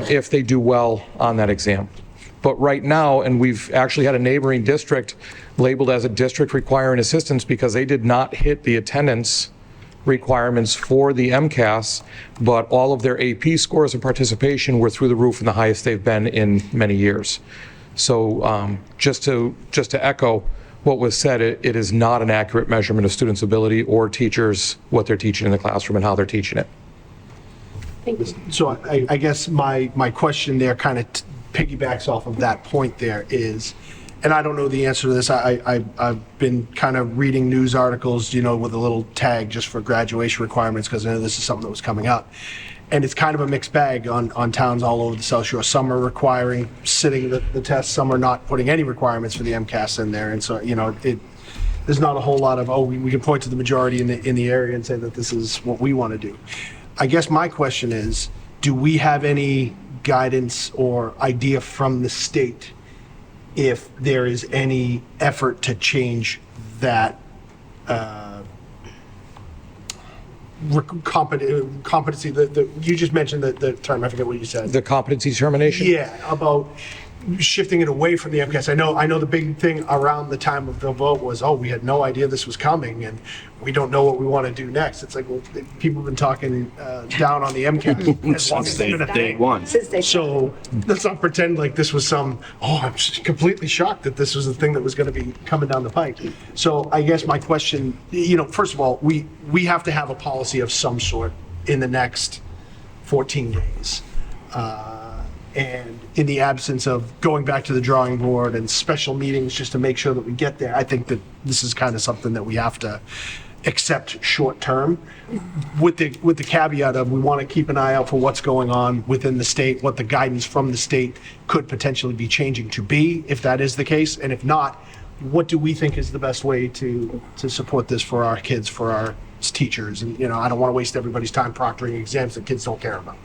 if they do well on that exam. But right now, and we've actually had a neighboring district labeled as a district requiring assistance because they did not hit the attendance requirements for the MCAS, but all of their AP scores and participation were through the roof and the highest they've been in many years. So just to echo what was said, it is not an accurate measurement of students' ability or teachers, what they're teaching in the classroom and how they're teaching it. So I guess my question there kind of piggybacks off of that point there is, and I don't know the answer to this, I've been kind of reading news articles, with a little tag just for graduation requirements, because I know this is something that was coming up. And it's kind of a mixed bag on towns all over the South Shore. Some are requiring sitting the test, some are not putting any requirements for the MCAS in there. And so, there's not a whole lot of, we can point to the majority in the area and say that this is what we want to do. I guess my question is, do we have any guidance or idea from the state if there is any effort to change that competency? You just mentioned the term, I forget what you said. The competency determination? Yeah, about shifting it away from the MCAS. I know the big thing around the time of the vote was, we had no idea this was coming and we don't know what we want to do next. It's like, well, people have been talking down on the MCAS as long as they've been Day one. So let's not pretend like this was I'm just completely shocked that this was the thing that was going to be coming down the pike. So I guess my question, first of all, we have to have a policy of some sort in the next 14 days. And in the absence of going back to the drawing board and special meetings just to make sure that we get there, I think that this is kind of something that we have to accept short term, with the caveat of we want to keep an eye out for what's going on within the state, what the guidance from the state could potentially be changing to be, if that is the case. And if not, what do we think is the best way to support this for our kids, for our teachers? And, I don't want to waste everybody's time proctoring exams that kids don't care about.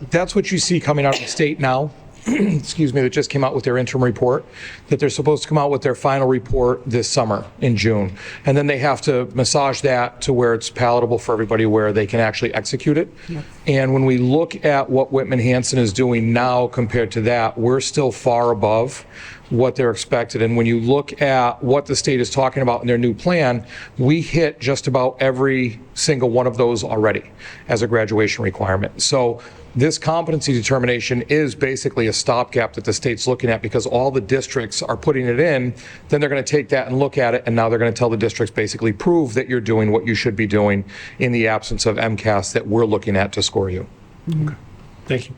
That's what you see coming out of the state now, excuse me, that just came out with their interim report, that they're supposed to come out with their final report this summer in June. And then they have to massage that to where it's palatable for everybody, where they can actually execute it. Yeah. And when we look at what Whitman Hanson is doing now compared to that, we're still far above what they're expected. And when you look at what the state is talking about in their new plan, we hit just about every single one of those already as a graduation requirement. So this competency determination is basically a stopgap that the state's looking at, because all the districts are putting it in, then they're going to take that and look at it, and now they're going to tell the districts basically prove that you're doing what you should be doing in the absence of MCAS that we're looking at to score you. Okay. Thank you.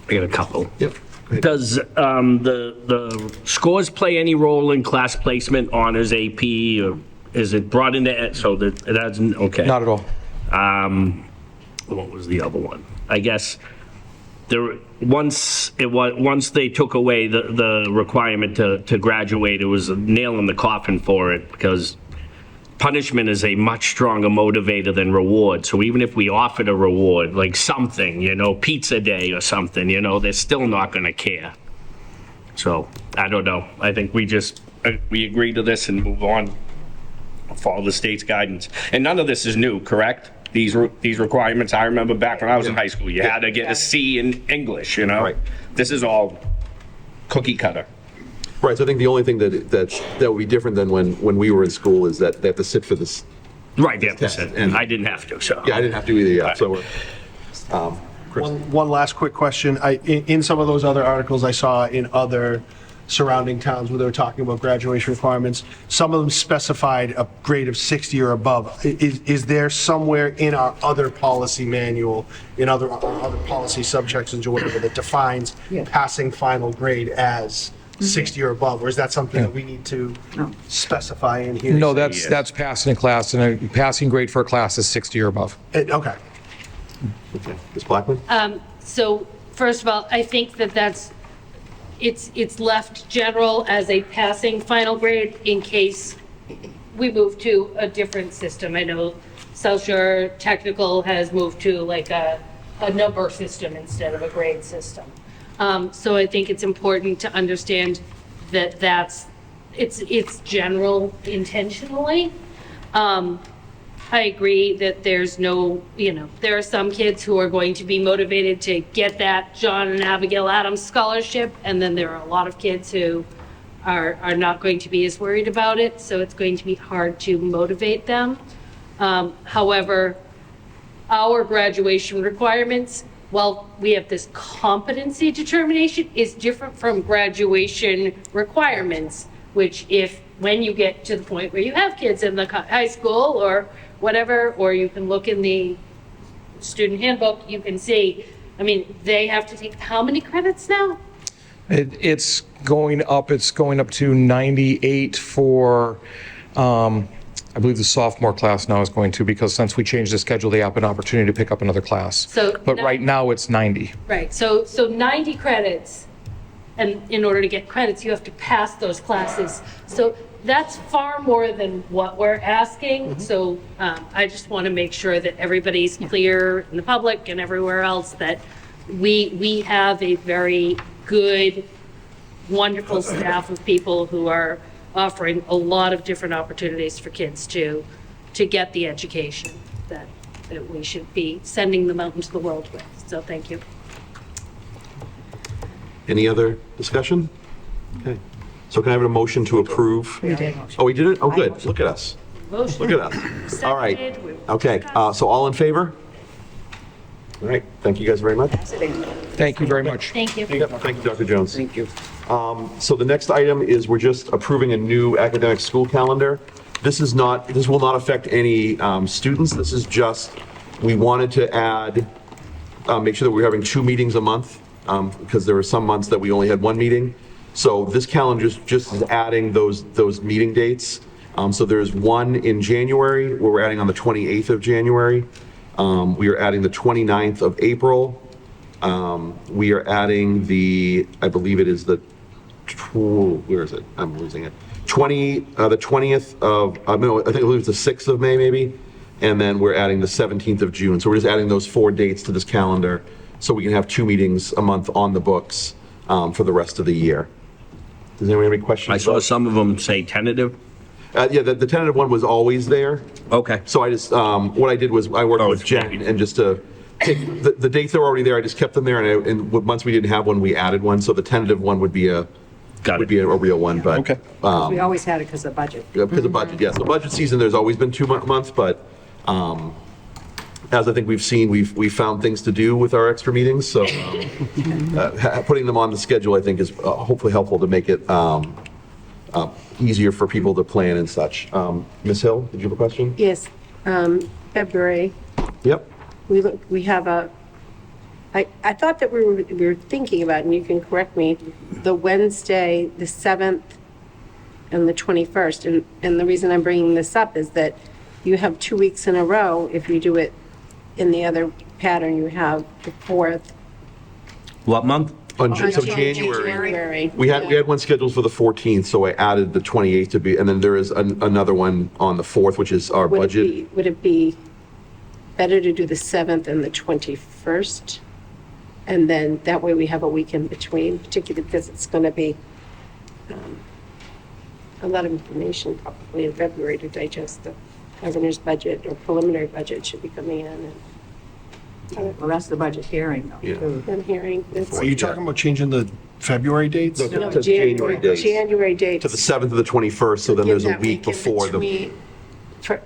I got a couple. Yep. Does the scores play any role in class placement, honors, AP, or is it brought into it so that it hasn't? Okay. Not at all. What was the other one? I guess once they took away the requirement to graduate, it was a nail in the coffin for it, because punishment is a much stronger motivator than reward. So even if we offered a reward, like something, pizza day or something, they're still not going to care. So I don't know. I think we agree to this and move on, follow the state's guidance. And none of this is new, correct? These requirements, I remember back when I was in high school, you had to get a C in English, Right. This is all cookie cutter. Right, so I think the only thing that would be different than when we were in school is that they have to sit for this. Right, they have to sit, and I didn't have to, so. Yeah, I didn't have to either, yeah, so Chris. One last quick question. In some of those other articles I saw in other surrounding towns where they were talking about graduation requirements, some of them specified a grade of 60 or above. Is there somewhere in our other policy manual, in other policy subsections or whatever, that defines passing final grade as 60 or above, or is that something that we need to specify in here? No, that's passing a class, and a passing grade for a class is 60 or above. Okay. Okay. Ms. Blackman? So first of all, I think it's left general as a passing final grade in case we move to a different system. I know South Shore Technical has moved to like a number system instead of a grade system. So I think it's important to understand that it's general intentionally. I agree that there's no, there are some kids who are going to be motivated to get that John and Abigail Adams scholarship, and then there are a lot of kids who are not going to be as worried about it, so it's going to be hard to motivate them. However, our graduation requirements, while we have this competency determination, is different from graduation requirements, which when you get to the point where you have kids in the high school or whatever, or you can look in the student handbook, you can see, they have to take how many credits now? It's going up to 98 for, I believe the sophomore class now is going to, because since we changed the schedule, they have an opportunity to pick up another class. But right now, it's 90. Right, so 90 credits, and in order to get credits, you have to pass those classes. So that's far more than what we're asking. So I just want to make sure that everybody's clear in the public and everywhere else that we have a very good, wonderful staff of people who are offering a lot of different opportunities for kids to get the education that we should be sending them out into the world with. So thank you. Any other discussion? Okay. So can I have a motion to approve? We did. Oh, we did it? Oh, good. Look at us. Look at us. All right. Okay, so all in favor? All right, thank you guys very much. Thank you very much. Thank you. Yep, thank you, Dr. Jones. Thank you. So the next item is we're just approving a new academic school calendar. This will not affect any students. This is just, we wanted to add, make sure that we're having 2 meetings a month, because there were some months that we only had 1 meeting. So this calendar just is adding those meeting dates. So there's one in January, where we're adding on the 28th of January. We are adding the 29th of April. We are adding I believe it is where is it? I'm losing it. The 20th of, no, I think it was the 6th of May maybe. And then we're adding the 17th of June. So we're just adding those 4 dates to this calendar so we can have 2 meetings a month on the books for the rest of the year. Does anyone have any questions? I saw some of them say tentative. Yeah, the tentative one was always there. Okay. So I just, what I did was I worked with Jen and just to take, the dates that were already there, I just kept them there, and once we didn't have one, we added one. So the tentative one would be a real one, but. Okay. We always had it because of budget. Because of budget, yes. So budget season, there's always been 2 months, but as I think we've seen, we've found things to do with our extra meetings. So putting them on the schedule, I think, is hopefully helpful to make it easier for people to plan and such. Ms. Hill, did you have a question? Yes, February, Yep. we have I thought that we were thinking about, and you can correct me, the Wednesday, the 7th, and the 21st. And the reason I'm bringing this up is that you have 2 weeks in a row. If you do it in the other pattern, you have the 4th. What month? So January. We had one scheduled for the 14th, so I added the 28th to be, and then there is another one on the 4th, which is our budget. Would it be better to do the 7th and the 21st? And then that way we have a week in between, particularly because it's going to be a lot of information probably in February to digest. The governor's budget or preliminary budget should be coming in. Well, that's the budget hearing, though. Yeah. And hearing. Are you talking about changing the February dates? No, to January dates. January dates. To the 7th to the 21st, so then there's a Give that week in before the. between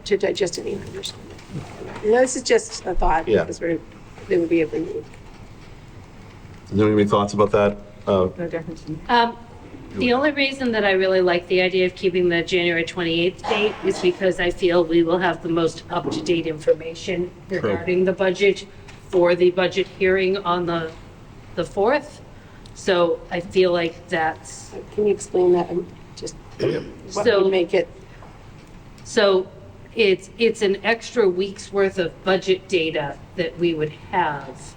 to digest any numbers. No, this is just a thought. Yeah. Because they would be able to. Does anyone have any thoughts about that? The only reason that I really like the idea of keeping the January 28th date is because I feel we will have the most up-to-date information regarding the budget for the budget hearing on the 4th. So I feel like that's. Can you explain that? Just what would make it? So it's an extra week's worth of budget data that we would have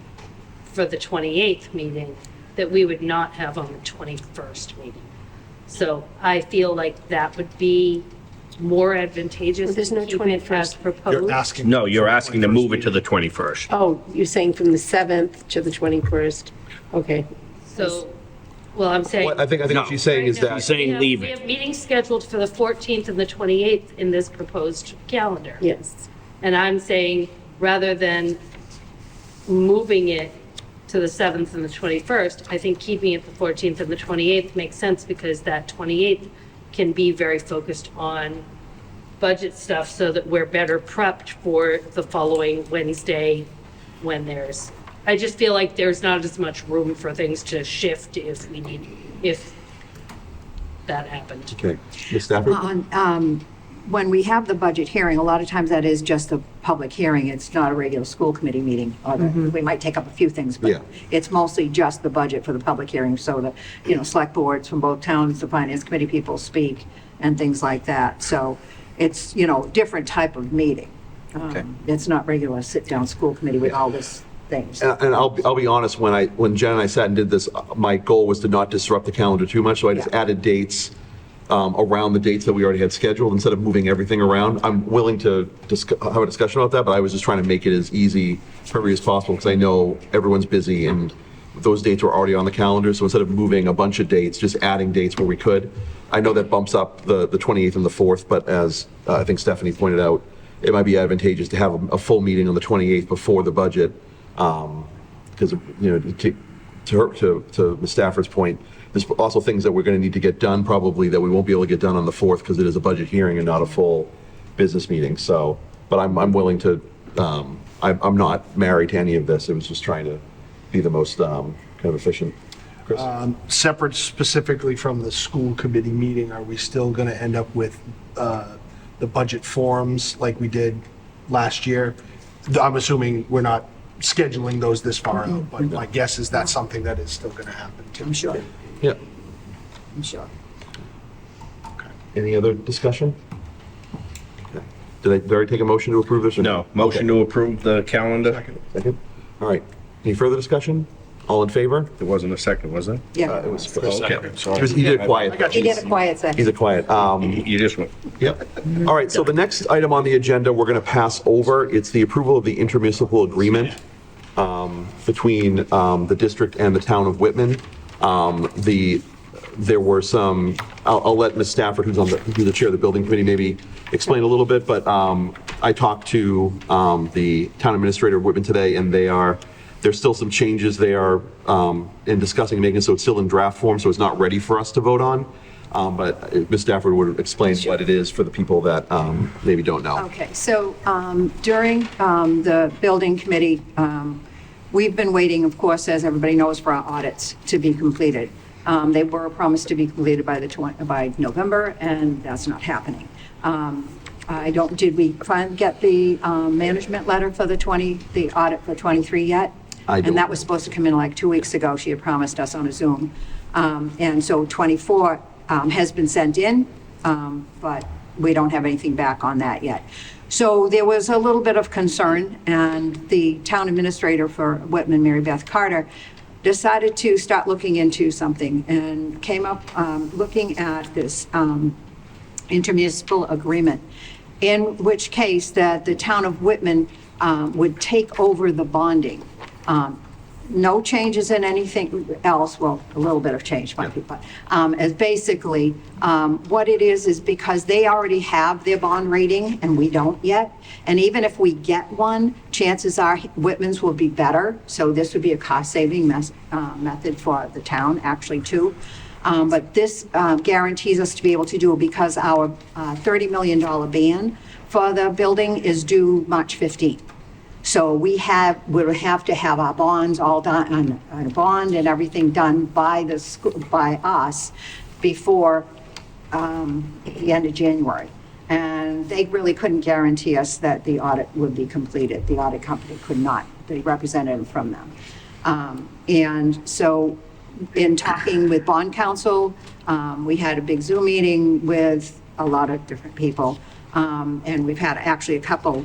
for the 28th meeting that we would not have on the 21st meeting. So I feel like that would be more advantageous. There's no 21st as proposed. No, you're asking to move it to the 21st. Oh, you're saying from the 7th to the 21st? Okay. So, well, I'm saying. What I think what she's saying is that. She's saying leave We it. have meetings scheduled for the 14th and the 28th in this proposed calendar. Yes. And I'm saying, rather than moving it to the 7th and the 21st, I think keeping it the 14th and the 28th makes sense because that 28th can be very focused on budget stuff so that we're better prepped for the following Wednesday when I just feel like there's not as much room for things to shift if that happened. Okay. Ms. Stafford? When we have the budget hearing, a lot of times that is just a public hearing. It's not a regular school committee meeting. We might take up a few things, but Yeah. it's mostly just the budget for the public hearing. So the, select boards from both towns, the finance committee people speak and things like that. So it's, different type of meeting. It's not regular sit-down school committee with all this things. And I'll be honest, when Jen and I sat and did this, my goal was to not disrupt the calendar too much, so I just added dates around the dates that we already had scheduled instead of moving everything around. I'm willing to have a discussion about that, but I was just trying to make it as easy for everybody as possible because I know everyone's busy and those dates were already on the calendar. So instead of moving a bunch of dates, just adding dates where we could. I know that bumps up the 28th and the 4th, but as I think Stephanie pointed out, it might be advantageous to have a full meeting on the 28th before the budget. Because, to Ms. Stafford's point, there's also things that we're going to need to get done probably that we won't be able to get done on the 4th because it is a budget hearing and not a full business meeting. So, but I'm willing to, I'm not married to any of this. It was just trying to be the most kind of efficient. Chris? Separate specifically from the school committee meeting, are we still going to end up with the budget forums like we did last year? I'm assuming we're not scheduling those this far out, but my guess is that's something that is still going to happen too. I'm sure. Yeah. I'm sure. Any other discussion? Okay. Did I already take a motion to approve this? Or No, motion to approve the calendar. Second? All right. Any further discussion? All in favor? There wasn't a second, was there? Yeah. It was Okay, sorry. He did it quiet. He did a quiet second. He's a quiet. You just went. Yep. All right, so the next item on the agenda, we're going to pass over. It's the approval of the intermunicipal agreement between the district and the town of Whitman. There were some, I'll let Ms. Stafford, who's the chair of the building committee, maybe explain a little bit, but I talked to the town administrator of Whitman today, and there's still some changes they are in discussing, making so it's still in draft form, so it's not ready for us to vote on. But Ms. Stafford would explain what it is for the people that maybe don't know. Okay, so during the building committee, we've been waiting, of course, as everybody knows, for our audits to be completed. They were promised to be completed by November, and that's not happening. Did we finally get the management letter for the audit for 23 yet? And that was supposed to come in like 2 weeks ago. She had promised us on a Zoom. And so 24 has been sent in, but we don't have anything back on that yet. So there was a little bit of concern, and the town administrator for Whitman, Mary Beth Carter, decided to start looking into something and came up looking at this intermunicipal agreement, in which case that the town of Whitman would take over the bonding. No changes in anything else, well, a little bit of change might be, but as basically what it is because they already have their bond rating and we don't yet. And even if we get one, chances are Whitman's will be better. So this would be a cost-saving method for the town actually too. But this guarantees us to be able to do it because our $30 million ban for the building is due March 15th. So we'll have to have our bonds all done, on a bond and everything done by us before the end of January. And they really couldn't guarantee us that the audit would be completed. The audit company could not, the representative from them. And so in talking with bond counsel, we had a big Zoom meeting with a lot of different people. And we've had actually a couple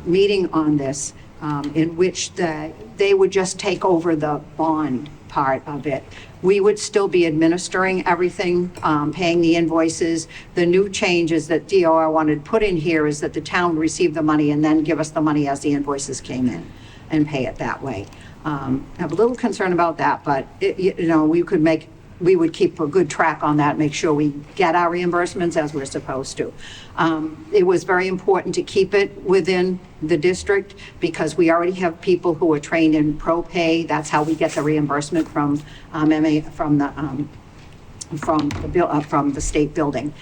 meeting on this. in which they would just take over the bond part of it. We would still be administering everything, paying the invoices. The new changes that DOR wanted to put in here is that the town would receive the money and then give us the money as the invoices came in and pay it that way. I have a little concern about that, but we would keep a good track on that, make sure we get our reimbursements as we're supposed to. It was very important to keep it within the district because we already have people who are trained in pro pay. That's how we get the reimbursement from the state building.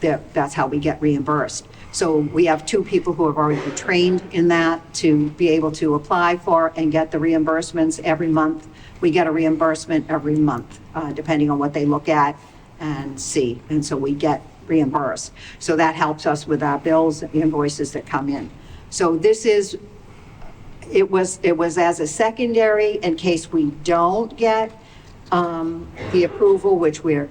That's how we get reimbursed. So we have 2 people who have already been trained in that to be able to apply for and get the reimbursements every month. We get a reimbursement every month, depending on what they look at and see. And so we get reimbursed. So that helps us with our bills and invoices that come in. So it was as a secondary in case we don't get the approval, which we're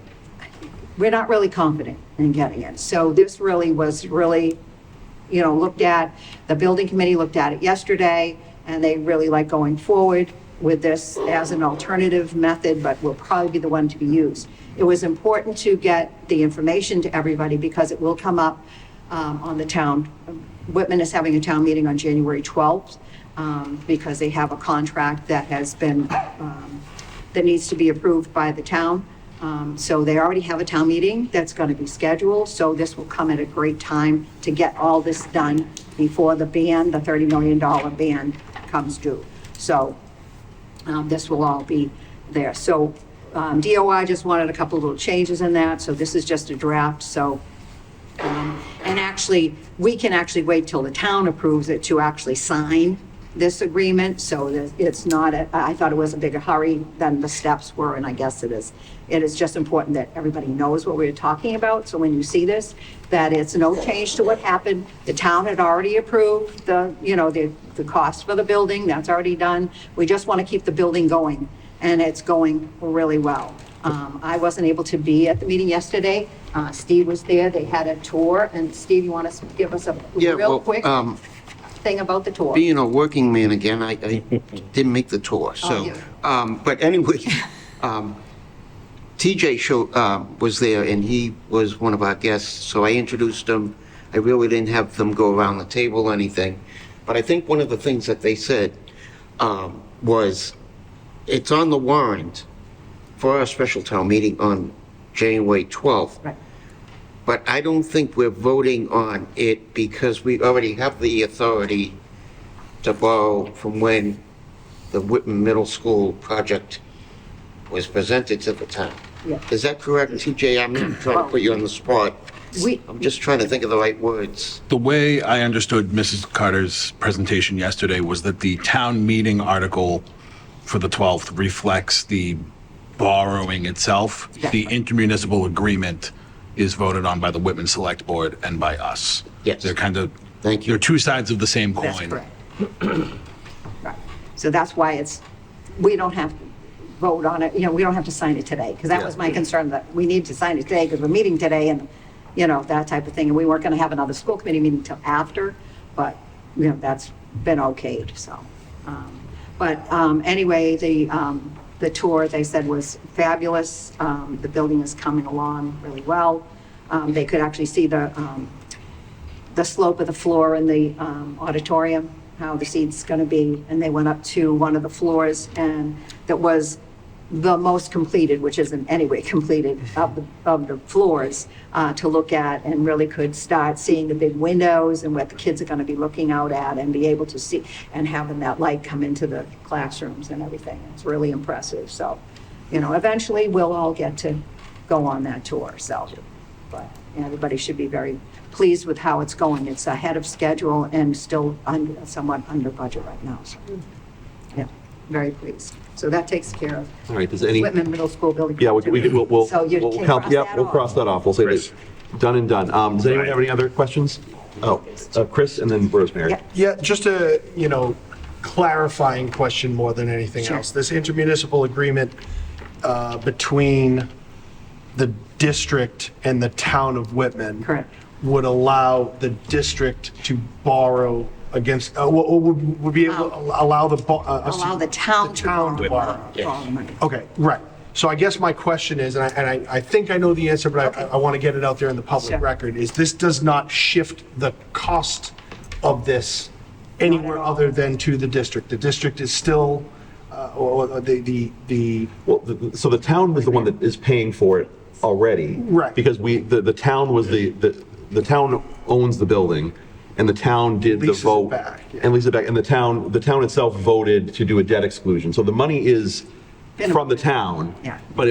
not really confident in getting it. So this was looked at. The building committee looked at it yesterday, and they really like going forward with this as an alternative method, but will probably be the one to be used. It was important to get the information to everybody because it will come up on the town. Whitman is having a town meeting on January 12th because they have a contract that has been, that needs to be approved by the town. So they already have a town meeting that's going to be scheduled. So this will come at a great time to get all this done before the $30 million ban comes due. So this will all be there. So DOI just wanted a couple little changes in that. So this is just a draft. So, and actually, we can actually wait till the town approves it to actually sign this agreement. So that it's not, I thought it was a bigger hurry than the steps were, and I guess it is. It is just important that everybody knows what we're talking about. So when you see this, that it's no change to what happened. The town had already approved the cost for the building. That's already done. We just want to keep the building going, and it's going really well. I wasn't able to be at the meeting yesterday. Steve was there. They had a tour. And Steve, you want to give us a quick thing about the tour? Being a working man again, I didn't make the tour. So, but anyway, TJ was there, and he was one of our guests. So I introduced him. I really didn't have them go around the table or anything. But I think one of the things that they said was it's on the warrant for our special town meeting on January 12th. Right. But I don't think we're voting on it because we already have the authority to borrow from when the Whitman Middle School project was presented to the town. Yeah. Is that correct, TJ? I'm not trying to put you on the spot. I'm just trying to think of the right words. The way I understood Mrs. Carter's presentation yesterday was that the town meeting article for the 12th reflects the borrowing itself. The intermunicipal agreement is voted on by the Whitman Select Board and by us. Yes. They're kind of, Thank you. they're 2 sides of the same coin. That's correct. Right. So that's why we don't have to vote on it. We don't have to sign it today, because that was my concern, that we need to sign it today because we're meeting today and, that type of thing. And we weren't going to have another school committee meeting till after, but, that's been okayed, so. Anyway, the tour, they said, was fabulous. The building is coming along really well. They could actually see the slope of the floor in the auditorium, how the seat's going to be. And they went up to one of the floors, and that was the most completed, which isn't anyway completed, of the floors to look at, and really could start seeing the big windows and what the kids are going to be looking out at and be able to see, and having that light come into the classrooms and everything. It's really impressive. So, eventually we'll all get to go on that tour. So, but everybody should be very pleased with how it's going. It's ahead of schedule and still somewhat under budget right now. So, yeah, very pleased. So that takes care of All right, does any? Whitman Middle School building. Yeah, we'll So you can count, cross yep, that we'll off. cross that off. We'll say this, done and done. Does anyone have any other questions? Oh, Chris and then Rosemary. Yeah, just a, clarifying question more than anything else. This intermunicipal agreement between the district and the town of Whitman Correct. would allow the district to borrow against, would be able to allow the. Allow the town to borrow the money. Okay, right. So I guess my question is, and I think I know the answer, but I want to get it out there in the public record, is this does not shift the cost of this anywhere other than to the district. The district is still, Well, so the town was the one that is paying for it already. Right. Because the town was the town owns the building, and the town did the Leases it vote. back, yeah. And leases it back, and the town itself voted to do a debt exclusion. So the money is from the town. Yeah. But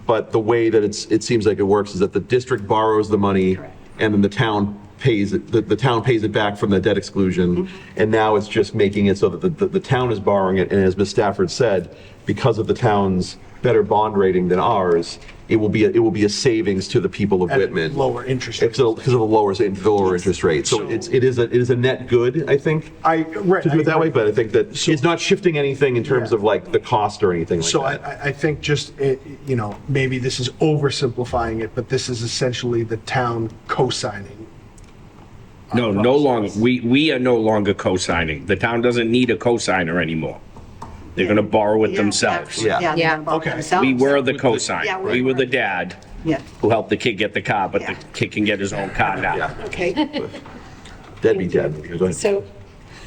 but the way that it seems like it works is that the district borrows the money, and then the town pays it, the town pays it back from the debt exclusion. And now it's just making it so that the town is borrowing it, and as Ms. Stafford said, because of the town's better bond rating than ours, it will be a savings to the people of Whitman. lower interest rates. Because of the lower interest rate. So it is a net good, I think, right, to do it that way, but I think that it's not shifting anything in terms of like the cost or anything like So that. I think just, maybe this is oversimplifying it, but this is essentially the town co-signing. No, no longer. We are no longer co-signing. The town doesn't need a co-signer anymore. They're going to borrow it themselves. Okay. We were the co-signer. Yeah, We were the dad Yeah. who helped the kid get the car, but the kid can get his own car now. Okay, Deadbeat dad. Go ahead. so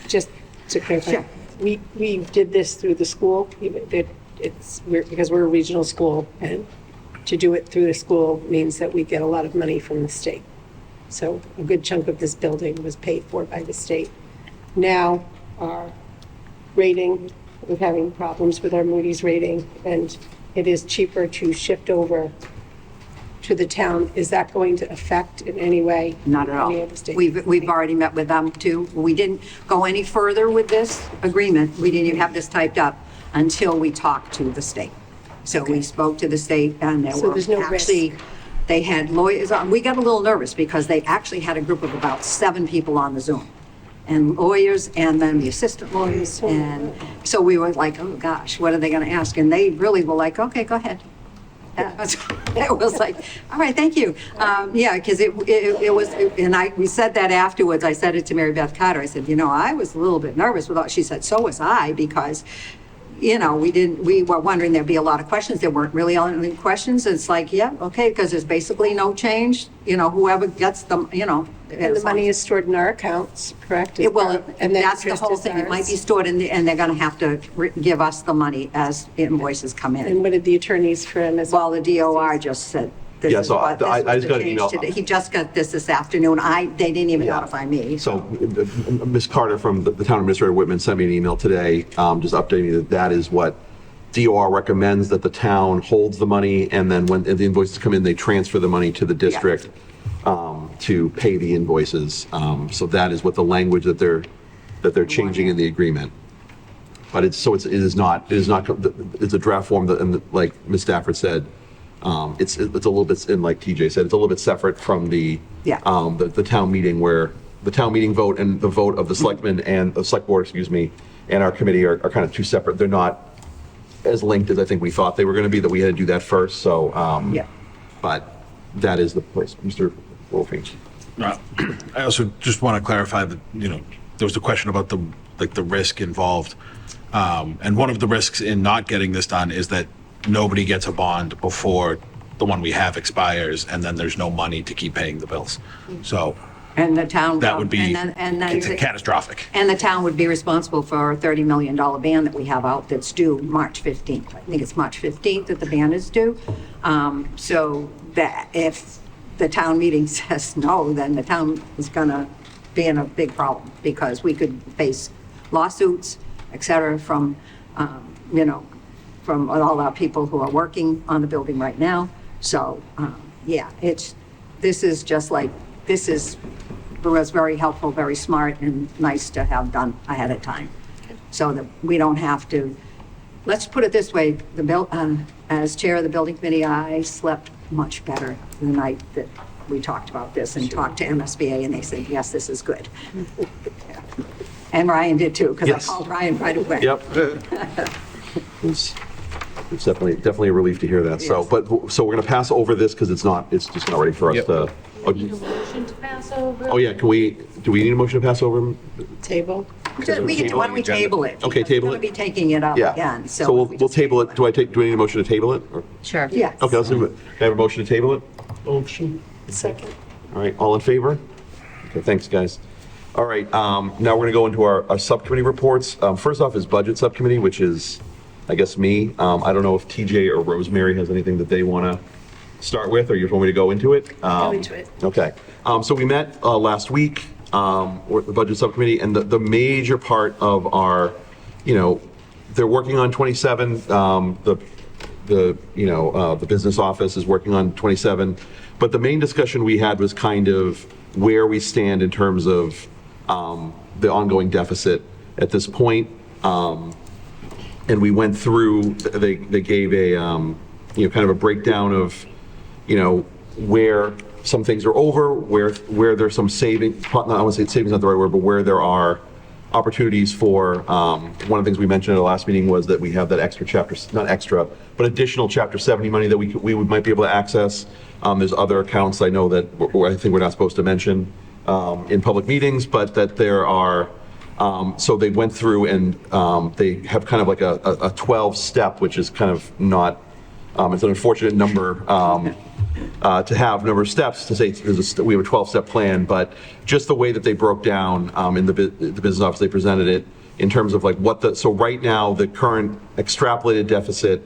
just to clarify, Sure. we did this through the school, because we're a regional school, and to do it through the school means that we get a lot of money from the state. So a good chunk of this building was paid for by the state. Now, our rating, we're having problems with our Moody's rating, and it is cheaper to shift over to the town. Is that going to affect in any way? Not at all. any of the state? We've already met with them too. We didn't go any further with this agreement. We didn't even have this typed up until we talked to the state. So we spoke to the state, and there So were there's no actually, they had lawyers on. We got a little nervous because they actually had a group of about 7 people on the Zoom. And lawyers, and then the assistant lawyers, and so we were like, oh gosh, what are they gonna ask? And they really were like, okay, go ahead. It was like, all right, thank you. Yeah, because it was, and we said that afterwards. I said it to Mary Beth Carter. I said, I was a little bit nervous with all, she said, so was I, because, we were wondering there'd be a lot of questions. There weren't really any questions. It's like, yeah, okay, because there's basically no change. Whoever gets them, And the money is stored in our accounts, correct? And that's the whole thing. It might be stored and they're going to have to give us the money as invoices come in. And what did the attorneys for MS? Well, the DOR just said, this Yeah, is so what, this I was just the got an change email. today. He just got this afternoon. They didn't even notify me. So Ms. Carter from the town administrator Whitman sent me an email today, just updating me that is what DOR recommends, that the town holds the money, and then when the invoices come in, they transfer the money to the district to pay the invoices. So that is what the language that they're changing in the agreement. But it's a draft form that, and like Ms. Stafford said, it's a little bit, and like TJ said, it's a little bit separate from the town meeting, where the town meeting vote and the vote of the selectmen and the select board, and our committee are kind of two separate. They're not as linked as I think we thought they were going to be, that we had to do that first. So, but that is the place. Mr. Wolfing. I also just want to clarify that, there was a question about the risk involved. And one of the risks in not getting this done is that nobody gets a bond before the one we have expires, and then there's no money to keep paying the bills. So And the town. that would be and then catastrophic. And the town would be responsible for a $30 million ban that we have out that's due March 15th. I think it's March 15th that the ban is due. So that if the town meeting says no, then the town is gonna be in a big problem, because we could face lawsuits, et cetera, from all our people who are working on the building right now. So, this was very helpful, very smart, and nice to have done ahead of time. So that we don't have to, let's put it this way, as chair of the building committee, I slept much better the night that we talked about this and talked to MSBA, and they said, yes, this is good. And Ryan did too, because Yes. I called Ryan right away. Yep. It's definitely a relief to hear that. So, so we're going to pass over this because it's just not ready for us to. Motion to pass over? Oh yeah, can we do we need a motion to pass over? Table? Why don't we table it? Okay, table We're it. going to be taking it up Yeah. again, So we'll table it. Do we need a motion to table it? or- Sure. Yes. Okay, let's do it. Can I have a motion to table it? Motion. Second. All right, all in favor? Okay, thanks, guys. All right, now we're going to go into our subcommittee reports. First off is Budget Subcommittee, which is, I guess, me. I don't know if TJ or Rosemary has anything that they want to start with, or you just want me to go into it? Go into it. Okay, so we met last week, with the Budget Subcommittee, and the major part of our, they're working on 27, the business office is working on 27, but the main discussion we had was kind of where we stand in terms of the ongoing deficit at this point. And we went through, they gave a, kind of a breakdown of, where some things are over, where there's some saving, I want to say savings not the right word, but where there are opportunities for, one of the things we mentioned at the last meeting was that we have that extra chapter, not extra, but additional Chapter 70 money that might be able to access. There's other accounts I know that I think we're not supposed to mention in public meetings, but that there are, so they went through and they have kind of like a 12-step, which is kind of not, it's an unfortunate number to have number of steps to say we have a 12-step plan, but just the way that they broke down in the business office, they presented it in terms of like so right now the current extrapolated deficit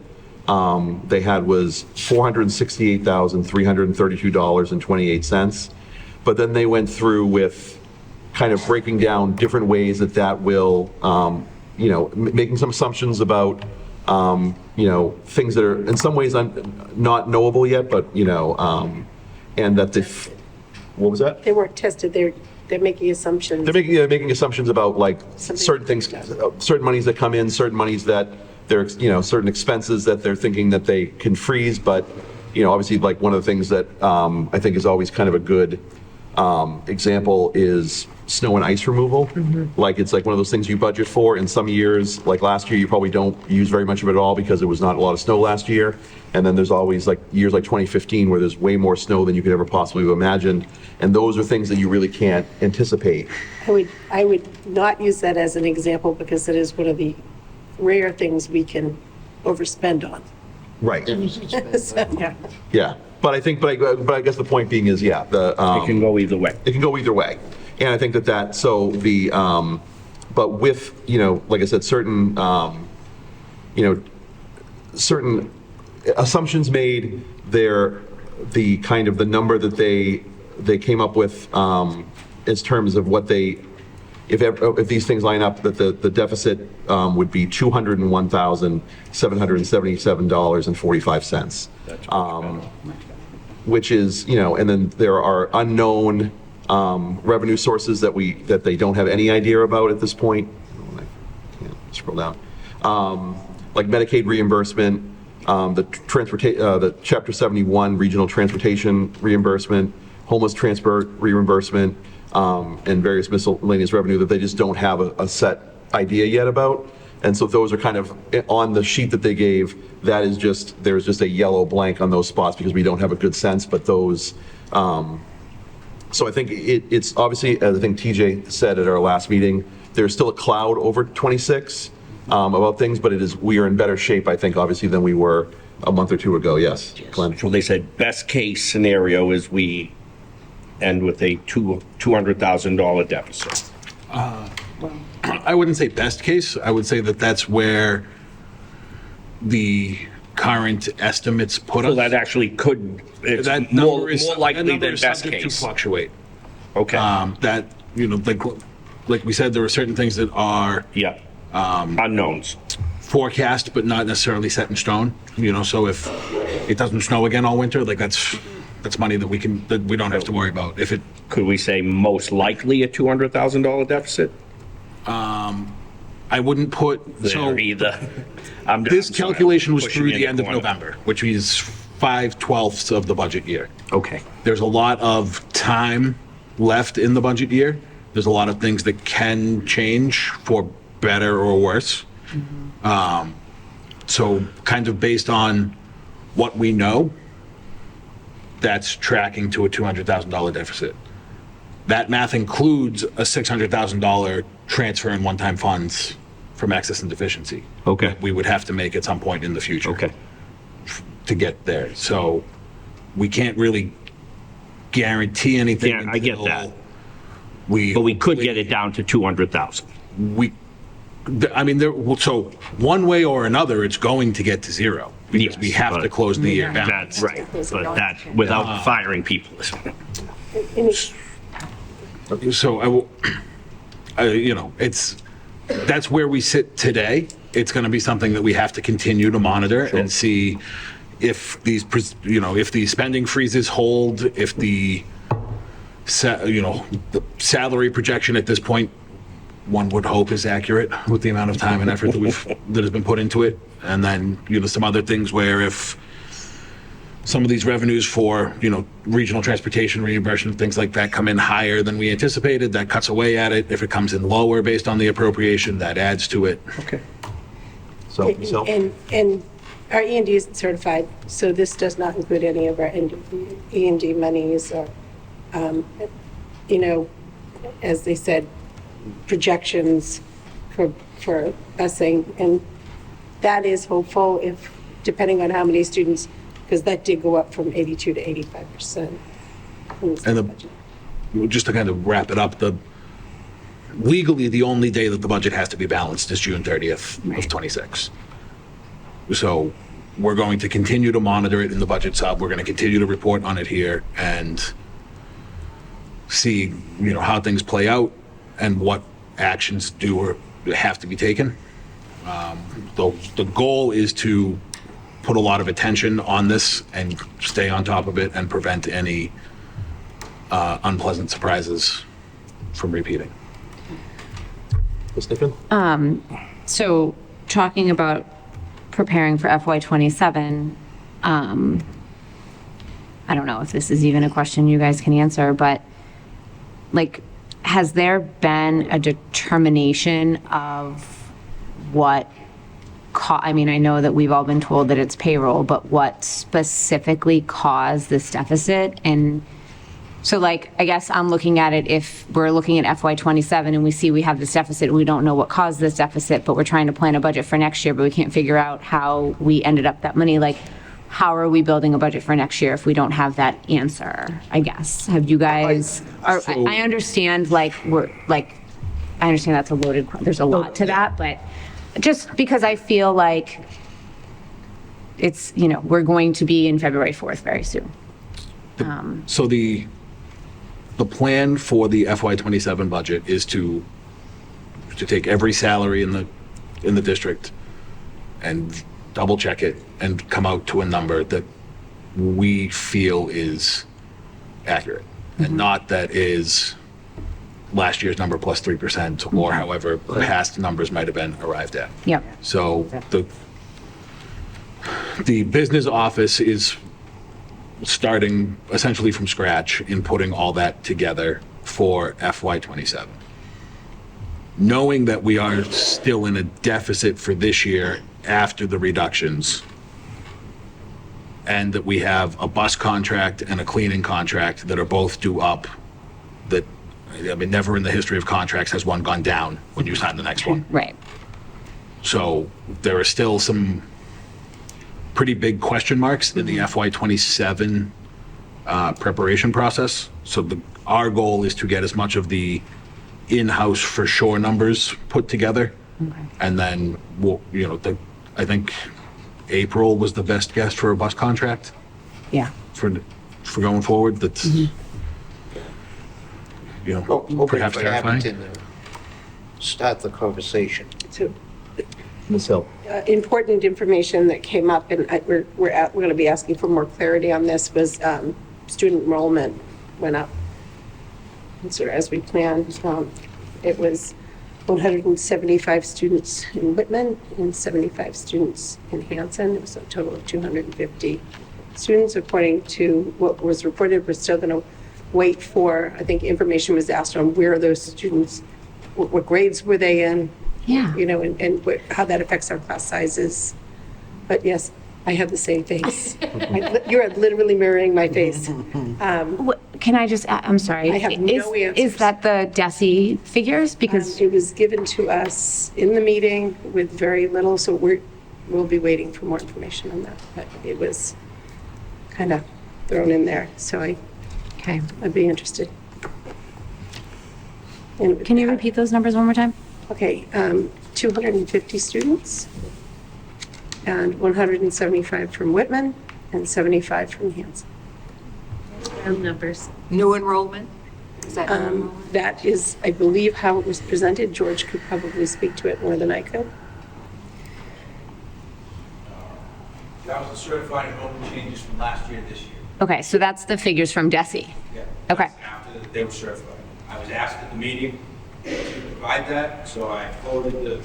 they had was $468,332.28. But then they went through with kind of breaking down different ways that will, making some assumptions about, things that are in some ways not knowable yet, but, and that what was that? They weren't tested, they're making assumptions. They're making assumptions about like certain things, certain monies that come in, certain monies that they're, certain expenses that they're thinking that they can freeze. But, obviously like one of the things that I think is always kind of a good example is snow and ice removal. Like it's like one of those things you budget for. In some years, like last year, you probably don't use very much of it at all because it was not a lot of snow last year. And then there's always like years like 2015 where there's way more snow than you could ever possibly have imagined. And those are things that you really can't anticipate. I would not use that as an example because it is one of the rare things we can overspend on. Right. So, yeah. Yeah. But I guess the point being is, yeah, It can go either way. It can go either way. And I think but with, like I said, certain, certain assumptions made, the kind of the number that they came up with in terms of what if these things line up, that the deficit would be $201,777.45. Which is, and then there are unknown revenue sources that they don't have any idea about at this point. I can't scroll down. Like Medicaid reimbursement, the Chapter 71 regional transportation reimbursement, homeless transport reimbursement, and various miscellaneous revenue that they just don't have a set idea yet about. And so those are kind of on the sheet that they gave. There's just a yellow blank on those spots because we don't have a good sense. But those, so I think it's obviously, as I think TJ said at our last meeting, there's still a cloud over 26 about things, but we are in better shape, I think, obviously, than we were a month or two ago. Yes, Glenn. So they said best case scenario is we end with a $200,000 deficit. I wouldn't say best case. I would say that's where the current estimates put us. So that actually could, it's That more number is likely that number than is best subject case. to fluctuate. Okay. That, like we said, there are certain things that are unknowns, forecast, but not necessarily set in stone. So if it doesn't snow again all winter, like that's money that we don't have to worry about. If it could we say most likely a $200,000 deficit? I wouldn't put either. This calculation was pushing through you the in end the of corner. November, which is 5/12ths of the budget year. Okay. There's a lot of time left in the budget year. There's a lot of things that can change for better or worse. So kind of based on what we know, that's tracking to a $200,000 deficit. That math includes a $600,000 transfer in one-time funds from excess and deficiency. Okay. That we would have to make at some point in the future. Okay. To get there. So we can't really guarantee anything. Yeah, I get that. But we could get it down to 200,000. So one way or another, it's going to get to zero because we have to close the year down. That's right, but that, without firing people. So that's where we sit today. It's going to be something that we have to continue to monitor and see if these spending freezes hold, if the salary projection at this point, one would hope is accurate with the amount of time and effort that has been put into it. And then, some other things where if some of these revenues for, regional transportation reimbursement, things like that come in higher than we anticipated, that cuts away at it. If it comes in lower based on the appropriation, that adds to it. Okay. So, Michelle? And our E&D isn't certified, so this does not include any of our E&D monies or, as they said, projections for busing. And that is hopeful if, depending on how many students, because that did go up from 82 to 85%. And just to kind of wrap it up, legally, the only day that the budget has to be balanced is June 30th of 26. So we're going to continue to monitor it in the budget sub. We're going to continue to report on it here and see, how things play out and what actions do or have to be taken. The goal is to put a lot of attention on this and stay on top of it and prevent any unpleasant surprises from repeating. Ms. Niffen? So talking about preparing for FY27, I don't know if this is even a question you guys can answer, but has there been a determination of what I know that we've all been told that it's payroll, but what specifically caused this deficit? And so I guess I'm looking at it, if we're looking at FY27 and we see we have this deficit, we don't know what caused this deficit, but we're trying to plan a budget for next year, but we can't figure out how we ended up that money. How are we building a budget for next year if we don't have that answer, I guess? Have you guys, I understand I understand that's a loaded, there's a lot to that, but just because I feel like it's, we're going to be in February 4th very soon. So the plan for the FY27 budget is to take every salary in the district and double check it and come out to a number that we feel is accurate and not that is last year's number plus 3% or however past numbers might have been arrived at. Yep. So the business office is starting essentially from scratch in putting all that together for FY27. Knowing that we are still in a deficit for this year after the reductions, and that we have a bus contract and a cleaning contract that are both due up, that, never in the history of contracts has one gone down when you sign the next one. Right. So there are still some pretty big question marks in the FY27 preparation process. So our goal is to get as much of the in-house for sure numbers put together. Okay. And then I think April was the best guess for a bus contract. Yeah. For going forward, that's perhaps Hopefully for terrifying. Abington to start the conversation. Ms. Hill? Important information that came up, and we're going to be asking for more clarity on this, was student enrollment went up. And sort of as we planned, it was 175 students in Whitman and 75 students in Hanson. It was a total of 250 students. According to what was reported, we're still going to wait for, I think information was asked on where those students, what grades were they in? Yeah. And how that affects our class sizes. But yes, I have the same face. You're literally mirroring my face. Can I just, I'm sorry. I have no answers. Is that the DESI figures? Because It was given to us in the meeting with very little, so we'll be waiting for more information on that. But it was kind of thrown in there, so I'd be interested. Can you repeat those numbers one more time? Okay, 250 students, and 175 from Whitman, and 75 from Hanson. Numbers. New enrollment? Is that new enrollment? That is, I believe, how it was presented. George could probably speak to it more than I could. That was the certified enrollment changes from last year to this year. Okay, so that's the figures from DESI. Yeah. Okay. After they were certified. I was asked at the meeting to provide that, so I forwarded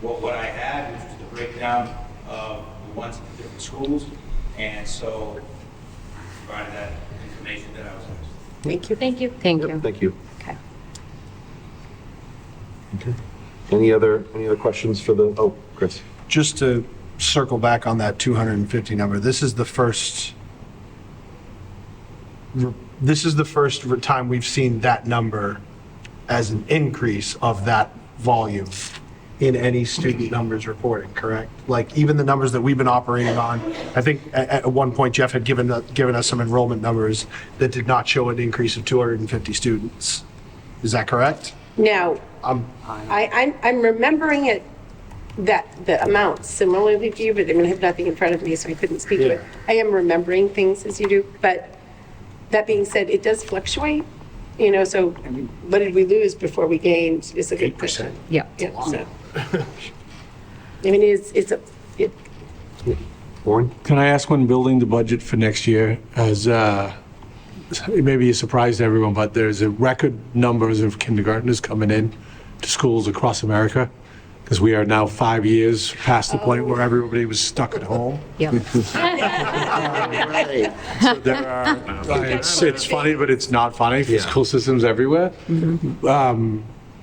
what I had, which was the breakdown of the ones at the different schools, and so provided that information that I was asked. Thank you. Thank you. Thank you. Thank you. Okay. Okay. Any other questions for the, Chris? Just to circle back on that 250 number, this is the first time we've seen that number as an increase of that volume in any student numbers reporting, correct? Like even the numbers that we've been operating on, I think at one point Jeff had given us some enrollment numbers that did not show an increase of 250 students. Is that correct? Now, I'm remembering it, that the amounts similarly to you, but I mean, I have nothing in front of me, so I couldn't speak to it. I am remembering things as you do, but that being said, it does fluctuate, so what did we lose before we gained is a good question. Yeah. So. I mean, Warren? Can I ask, when building the budget for next year, as it may be a surprise to everyone, but there's a record numbers of kindergartners coming in to schools across America, because we are now 5 years past the point where everybody was stuck at home. Yep. So there are, it's funny, but it's not funny for school systems everywhere.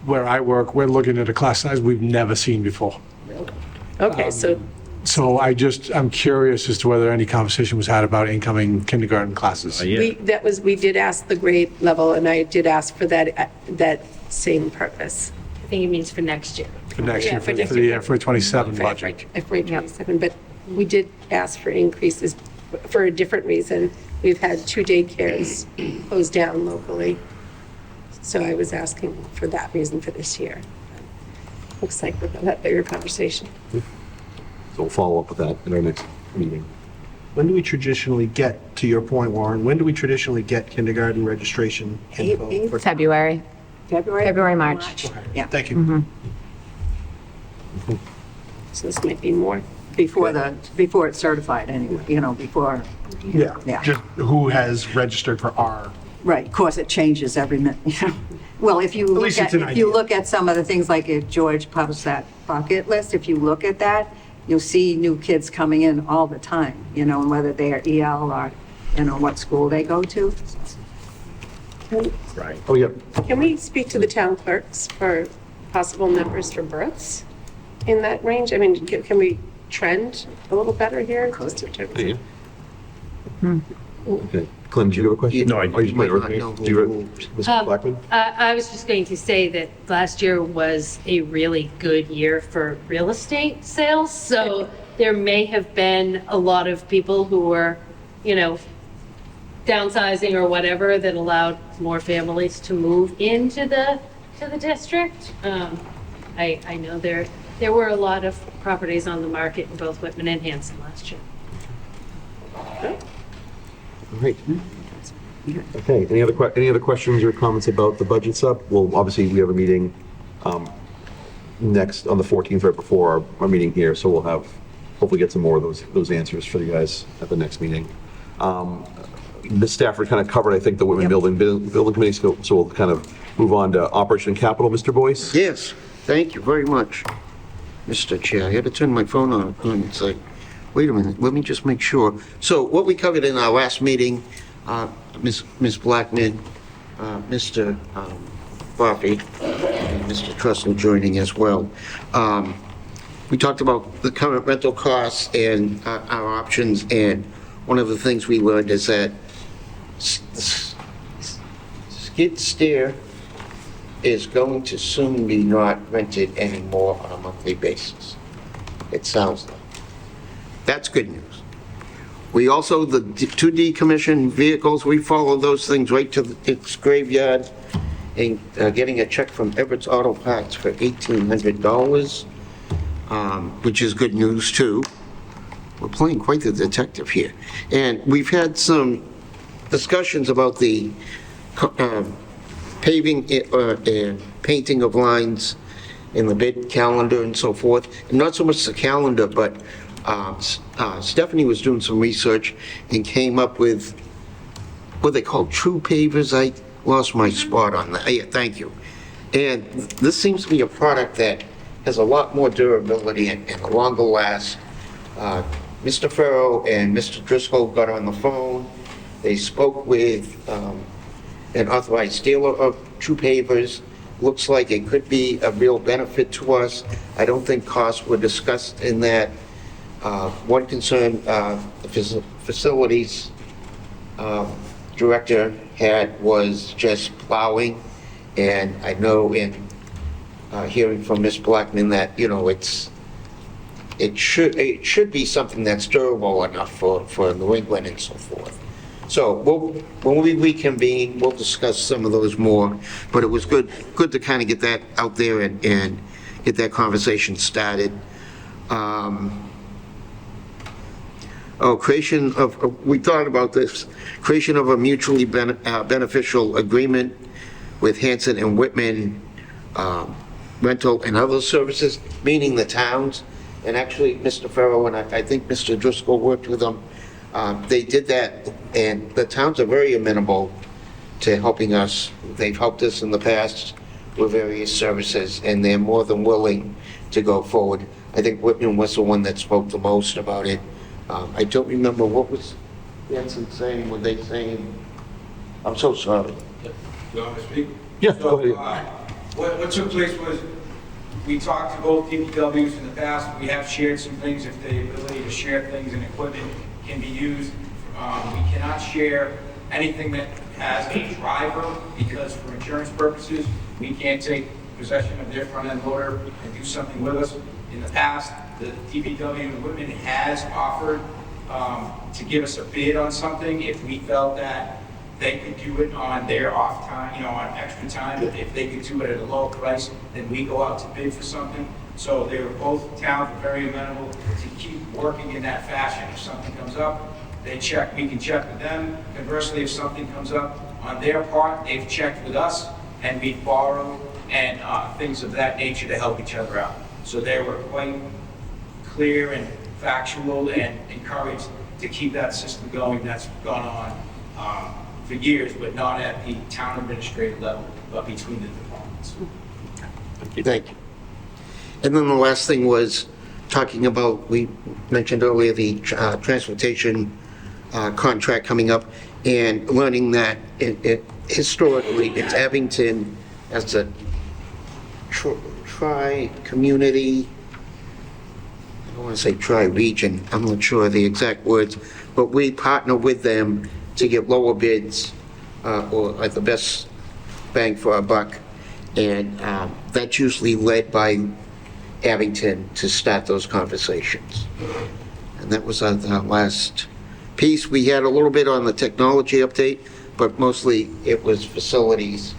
Where I work, we're looking at a class size we've never seen before. Okay, So I'm curious as to whether any conversation was had about incoming kindergarten classes. we did ask the grade level, and I did ask for that same purpose. I think it means for next year. For next year, for the FY '27 budget. FY '27, but we did ask for increases for a different reason. We've had 2 daycares closed down locally, so I was asking for that reason for this year. Looks like we're going to have a bigger conversation. So we'll follow up with that in our next meeting. When do we traditionally get, to your point, Warren, when do we traditionally get kindergarten registration info? for- February, March. Yeah. Thank you. Mm-hmm. So this might be more. Before it's certified anyway, before. Yeah, just who has registered for our. Right, of course, it changes every minute. Well, if you least it's an idea. look at some of the things, like if George published that bucket list, if you look at that, you'll see new kids coming in all the time, and whether they are EL or, what school they go to. Right. Oh, yeah. Can we speak to the town clerks for possible numbers for births in that range? I mean, can we trend a little better here? Just in terms of- Okay. Clem, do you have a question? No, I do. Mrs. Blackman? I was just going to say that last year was a really good year for real estate sales. So there may have been a lot of people who were, downsizing or whatever that allowed more families to move into the district. I know there were a lot of properties on the market in both Whitman and Hanson last year. Great. Okay, any other questions or comments about the budget sub? Well, obviously, we have a meeting next, on the 14th, right before our meeting here, so we'll hopefully get some more of those answers for you guys at the next meeting. Ms. Stafford kind of covered, I think, the Whitman Building Committee, so we'll kind of move on to Operation and Capital. Mr. Boyce? Yes, thank you very much, Mr. Chair. I had to turn my phone on. It's like, wait a minute, let me just make sure. So what we covered in our last meeting, Ms. Blackman, Mr. Buffy, and Mr. Trussell joining as well. we talked about the current rental costs and our options, and one of the things we learned is that skid steer is going to soon be not rented anymore on a monthly basis. It sounds like. That's good news. We also, the two decommissioned vehicles, we follow those things right to its graveyard, and getting a check from Everett's Auto Parts for $1,800, which is good news too. We're playing quite the detective here. And we've had some discussions about the paving and painting of lines in the bid calendar and so forth. And not so much the calendar, but Stephanie was doing some research and came up with what they call true pavers. I lost my spot on that. Yeah, thank you. And this seems to be a product that has a lot more durability and a longer last. Mr. Farrow and Mr. Driscoll got on the phone. They spoke with an authorized dealer of true pavers. Looks like it could be a real benefit to us. I don't think costs were discussed in that. One concern the facilities director had was just plowing, and I know in hearing from Ms. Blackman that, you know, it should be something that's durable enough for New England and so forth. So when we reconvene, we'll discuss some of those more, but it was good to kind of get that out there and get that conversation started. Creation of, we thought about this, creation of a mutually beneficial agreement with Hanson and Whitman rental and other services, meaning the towns. And actually, Mr. Farrow and I think Mr. Driscoll worked with them. They did that, and the towns are very amenable to helping us. They've helped us in the past with various services, and they're more than willing to go forward. I think Whitman was the one that spoke the most about it. I don't remember, what was Hanson saying? Were they saying, I'm so sorry. Do you want me to speak? Yeah, go ahead. What took place was, we talked to both DPWs in the past. We have shared some things, if the ability to share things and equipment can be used. We cannot share anything that has a driver, because for insurance purposes, we can't take possession of their front end loader and do something with us. In the past, the DPW and Whitman has offered to give us a bid on something if we felt that they could do it on their off time, you know, on extra time. If they could do it at a low price, then we go out to bid for something. So they were both towns were very amenable to keep working in that fashion. If something comes up, they check, we can check with them. Conversely, if something comes up on their part, they've checked with us, and we borrow and things of that nature to help each other out. So they were quite clear and factual and encouraged to keep that system going. That's gone on for years, but not at the town administrative level, but between the departments. Thank you. And then the last thing was talking about, we mentioned earlier, the transportation contract coming up, and learning that historically it's Abington as a tri-community, I don't want to say tri-region, I'm not sure of the exact words, but we partner with them to get lower bids or at the best bang for our buck. And that's usually led by Abington to start those conversations. And that was our last piece. We had a little bit on the technology update, but mostly it was facilities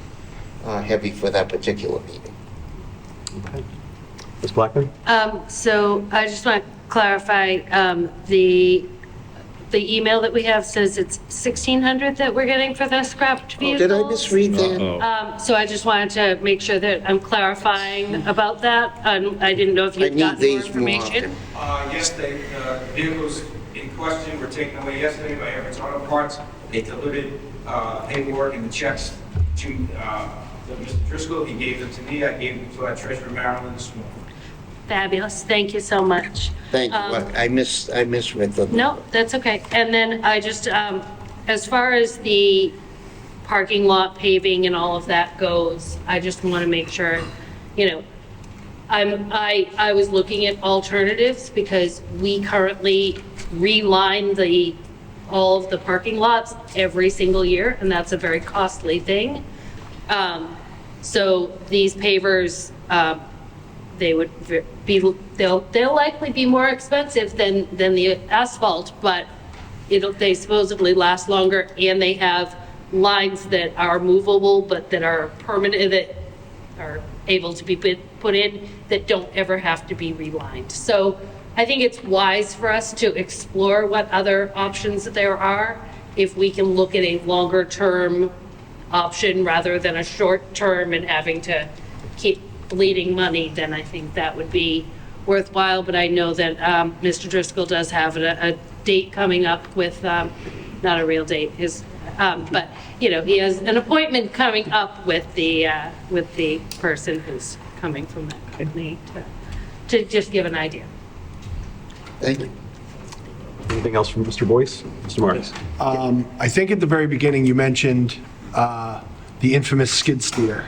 heavy for that particular meeting. Okay. Ms. Blackman? So I just want to clarify, the email that we have says it's 1,600 that we're getting for the scrapped vehicles. Did I misread that? So I just wanted to make sure that I'm clarifying about that. I didn't know if you'd gotten more information. Yes, the vehicles in question were taken away yesterday by Everett's Auto Parts. They delivered paperwork and the checks to Mr. Driscoll. He gave them to me. I gave them to our treasurer, Marilyn, this morning. Fabulous. Thank you so much. Thank you. I misread the. No, that's okay. And then I just, as far as the parking lot paving and all of that goes, I just want to make sure, you know, I was looking at alternatives because we currently reline all of the parking lots every single year, and that's a very costly thing. So these pavers, they would they'll likely be more expensive than the asphalt, but they supposedly last longer, and they have lines that are movable, but that are permanent, that are able to be put in, that don't ever have to be relined. So I think it's wise for us to explore what other options there are. If we can look at a longer term option rather than a short term and having to keep bleeding money, then I think that would be worthwhile. But I know that Mr. Driscoll does have a date coming up with, not a real date, but he has an appointment coming up with the person who's coming from that company to just give an idea. Thank you. Anything else from Mr. Boyce? Mr. Marks? I think at the very beginning you mentioned the infamous skid steer.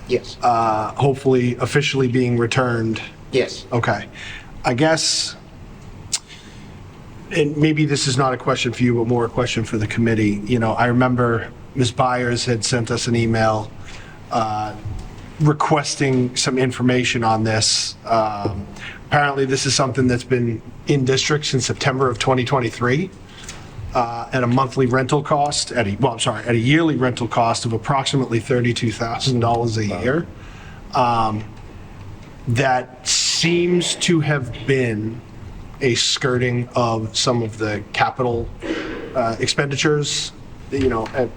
Yes. Hopefully officially being returned. Yes. Okay. I guess, and maybe this is not a question for you, but more a question for the committee. I remember Ms. Byers had sent us an email requesting some information on this. Apparently, this is something that's been in district since September of 2023 at a monthly rental cost, at a yearly rental cost of approximately $32,000 a year. That seems to have been a skirting of some of the capital expenditures. I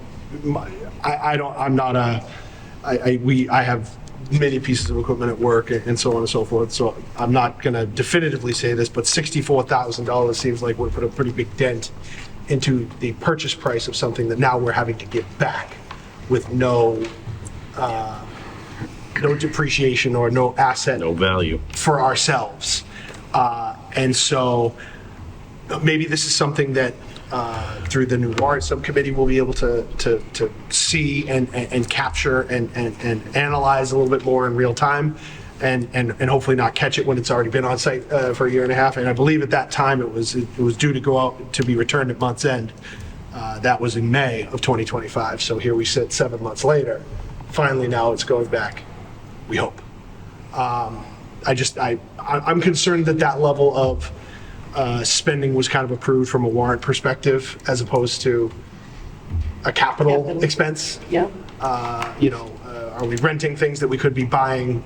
have many pieces of equipment at work and so on and so forth, so I'm not going to definitively say this, but $64,000 seems like we're put a pretty big dent into the purchase price of something that now we're having to give back with no depreciation or no asset, no value for ourselves. And so maybe this is something that through the new warrant subcommittee we'll be able to see and capture and analyze a little bit more in real time and hopefully not catch it when it's already been on site for a year and a half. And I believe at that time it was due to go out to be returned at month's end. That was in May of 2025. So here we sit 7 months later. Finally now it's going back, we hope. I'm concerned that level of spending was kind of approved from a warrant perspective as opposed to a capital expense. Yeah. Are we renting things that we could be buying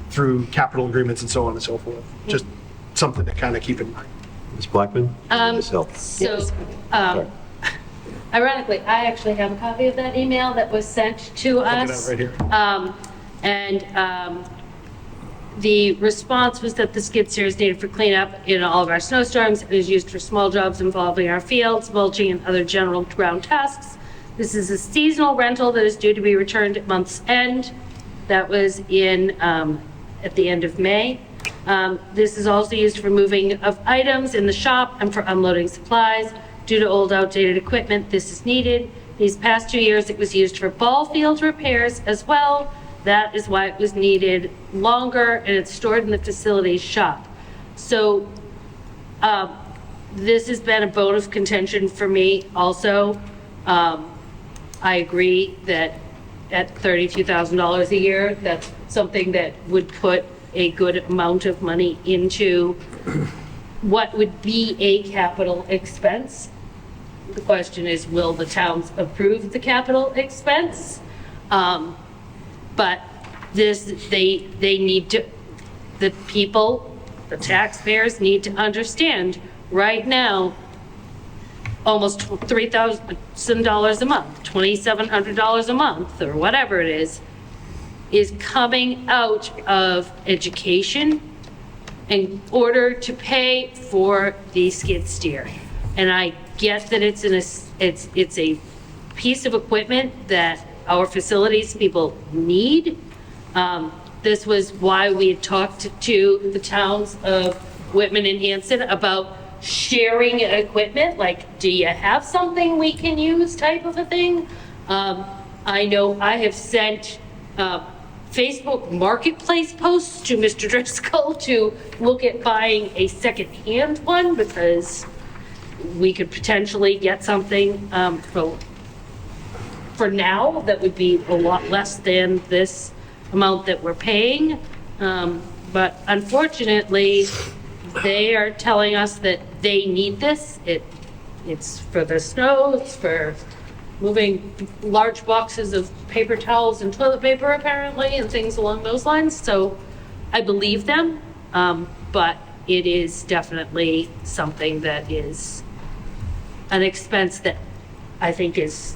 through capital agreements and so on and so forth? Just something to kind of keep in mind. Ms. Blackman? Ms. Hill? Ironically, I actually have a copy of that email that was sent to us. Right here. The response was that the skid steer is needed for cleanup in all of our snowstorms. It is used for small jobs involving our fields, mulching, and other general ground tasks. This is a seasonal rental that is due to be returned at month's end. That was at the end of May. This is also used for moving of items in the shop and for unloading supplies. Due to old, outdated equipment, this is needed. These past 2 years, it was used for ball field repairs as well. That is why it was needed longer, and it's stored in the facilities shop. So this has been a bone of contention for me also. I agree that at $32,000 a year, that's something that would put a good amount of money into what would be a capital expense. The question is, will the towns approve the capital expense? But they need to, the people, the taxpayers need to understand right now, almost $3,000 a month, $2,700 a month, or whatever it is coming out of education in order to pay for the skid steer. And I get that it's a piece of equipment that our facilities people need. This was why we had talked to the towns of Whitman and Hanson about sharing equipment, like, do you have something we can use type of a thing? I know I have sent Facebook Marketplace posts to Mr. Driscoll to look at buying a second-hand one, because we could potentially get something for now that would be a lot less than this amount that we're paying. But unfortunately, they are telling us that they need this. It's for the snow, it's for moving large boxes of paper towels and toilet paper apparently, and things along those lines. So I believe them, but it is definitely something that is an expense that I think is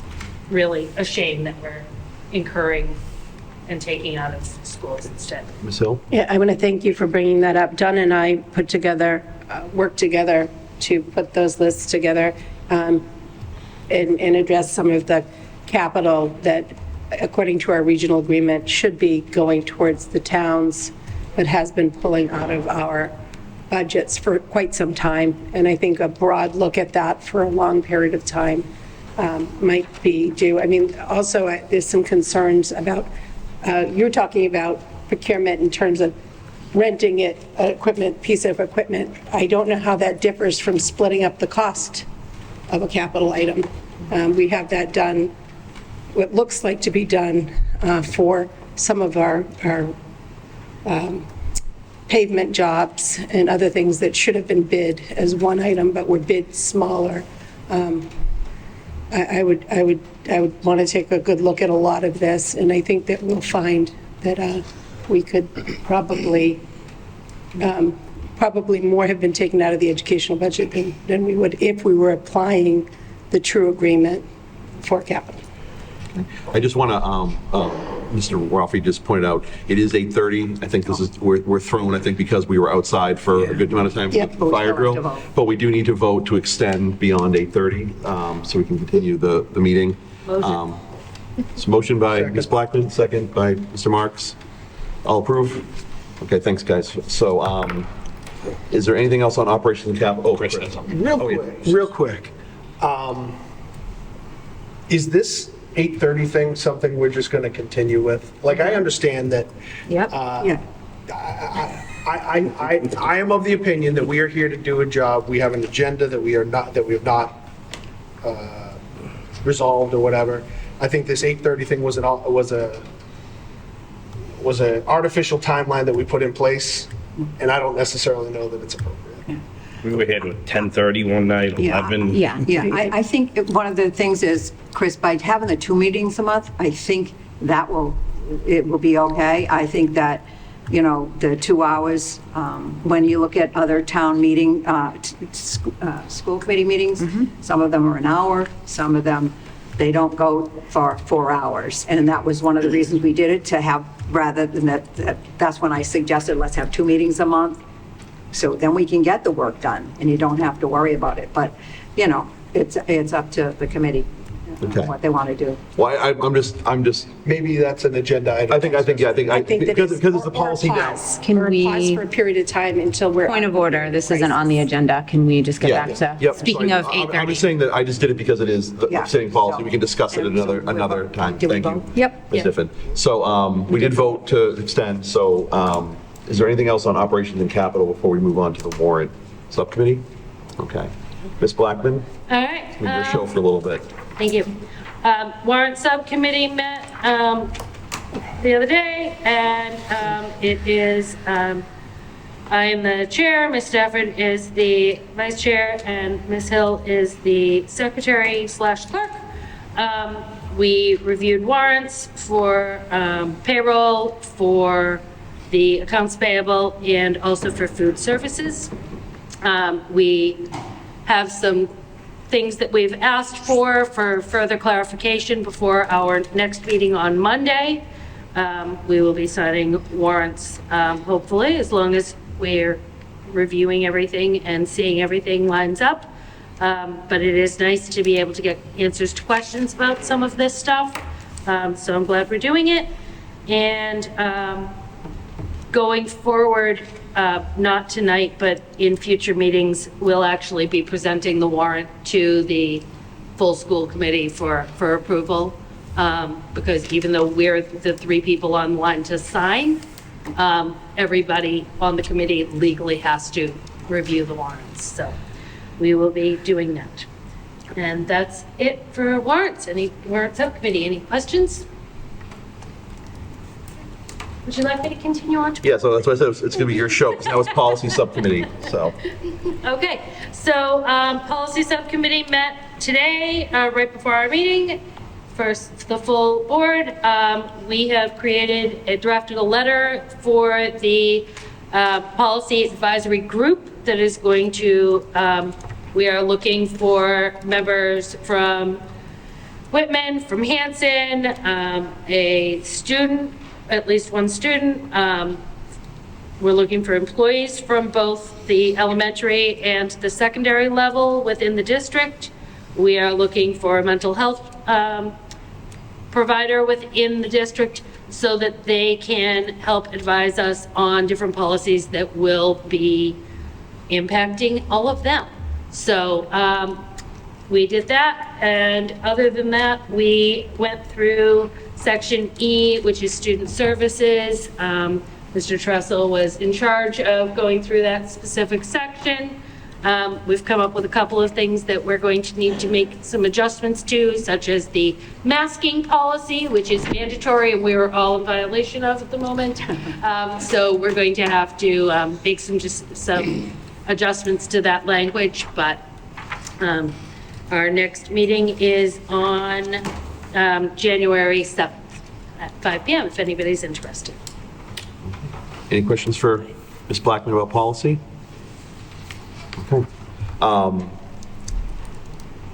really a shame that we're incurring and taking out of schools instead. Ms. Hill? Yeah, I want to thank you for bringing that up. Donna and I put together, worked together to put those lists together and address some of the capital that, according to our regional agreement, should be going towards the towns, but has been pulling out of our budgets for quite some time. And I think a broad look at that for a long period of time might be due. I mean, also, there's some concerns about, you're talking about procurement in terms of renting it, piece of equipment. I don't know how that differs from splitting up the cost of a capital item. We have that done, what looks like to be done for some of our pavement jobs and other things that should have been bid as one item, but were bid smaller. I would want to take a good look at a lot of this, and I think that we'll find that we could probably more have been taken out of the educational budget than we would if we were applying the true agreement for capital. I just want to, Mr. Ralphie just pointed out, it is 8:30. I think this is, we're thrown, I think, because we were outside for a good amount of time Yep, with but the we fire still have drill. to vote. But we do need to vote to extend beyond 8:30, so we can continue the meeting. Motion. It's motion by Ms. Blackman, second by Mr. Marks. All approve? Okay, thanks, guys. So, is there anything else on operations and capital? Oh, Chris has something. Real quick. Is this 8:30 thing something we're just going to continue with? Like, I understand that. Yep. Yeah. I am of the opinion that we are here to do a job. We have an agenda that we have not resolved or whatever. I think this 8:30 thing was an artificial timeline that we put in place, and I don't necessarily know that it's appropriate. We were here with 10:30 one night, 11. Yeah, I think one of the things is, Chris, by having the 2 meetings a month, I think it will be okay. I think that, the 2 hours, when you look at other town meeting, school committee meetings, some of them are an hour, some of them, they don't go for 4 hours. And that was one of the reasons we did it, to have, rather than that's when I suggested, let's have 2 meetings a month. So then we can get the work done, and you don't have to worry about it. But, it's up to the committee, Okay. what they want to do. Well, I'm just, Maybe that's an agenda item. I think, because it's the policy now. Can Or pause we, for a period of time until we're. point of order, this isn't on the agenda. Can we just get back to, Yep. speaking of I'm 8:30? just saying that I just did it because it is the Yeah. sitting policy. We can discuss it another time. Do we Thank you. vote? Yep. Ms. Diffin. So we did vote to extend, so is there anything else on operations and capital before we move on to the warrant subcommittee? Okay. Ms. Blackman, All right. with your show for a little bit. Thank you. Warrant Subcommittee met the other day, and it is, I am the chair, Ms. Stafford is the vice chair, and Ms. Hill is the secretary/clerk. We reviewed warrants for payroll, for the accounts payable, and also for food services. We have some things that we've asked for further clarification before our next meeting on Monday. We will be signing warrants, hopefully, as long as we're reviewing everything and seeing everything lines up. But it is nice to be able to get answers to questions about some of this stuff. So I'm glad we're doing it. And going forward, not tonight, but in future meetings, we'll actually be presenting the warrant to the full school committee for approval. because even though we're the three people on line to sign, everybody on the committee legally has to review the warrants. So we will be doing that. And that's it for warrants. Any warrant subcommittee, any questions? Would you like me to continue on to? Yeah, so that's why I said it's going to be your show, because now it's policy subcommittee, so. Okay, so policy subcommittee met today, right before our meeting, for the full board. We have drafted a letter for the policy advisory group that is going to, we are looking for members from Whitman, from Hanson, a student, at least one student. We're looking for employees from both the elementary and the secondary level within the district. We are looking for a mental health provider within the district so that they can help advise us on different policies that will be impacting all of them. So we did that, and other than that, we went through Section E, which is student services. Mr. Tressel was in charge of going through that specific section. We've come up with a couple of things that we're going to need to make some adjustments to, such as the masking policy, which is mandatory and we're all in violation of at the moment. So we're going to have to make some adjustments to that language, but our next meeting is on January 7th at 5 p.m. if anybody's interested. Any questions for Ms. Blackman about policy? Okay.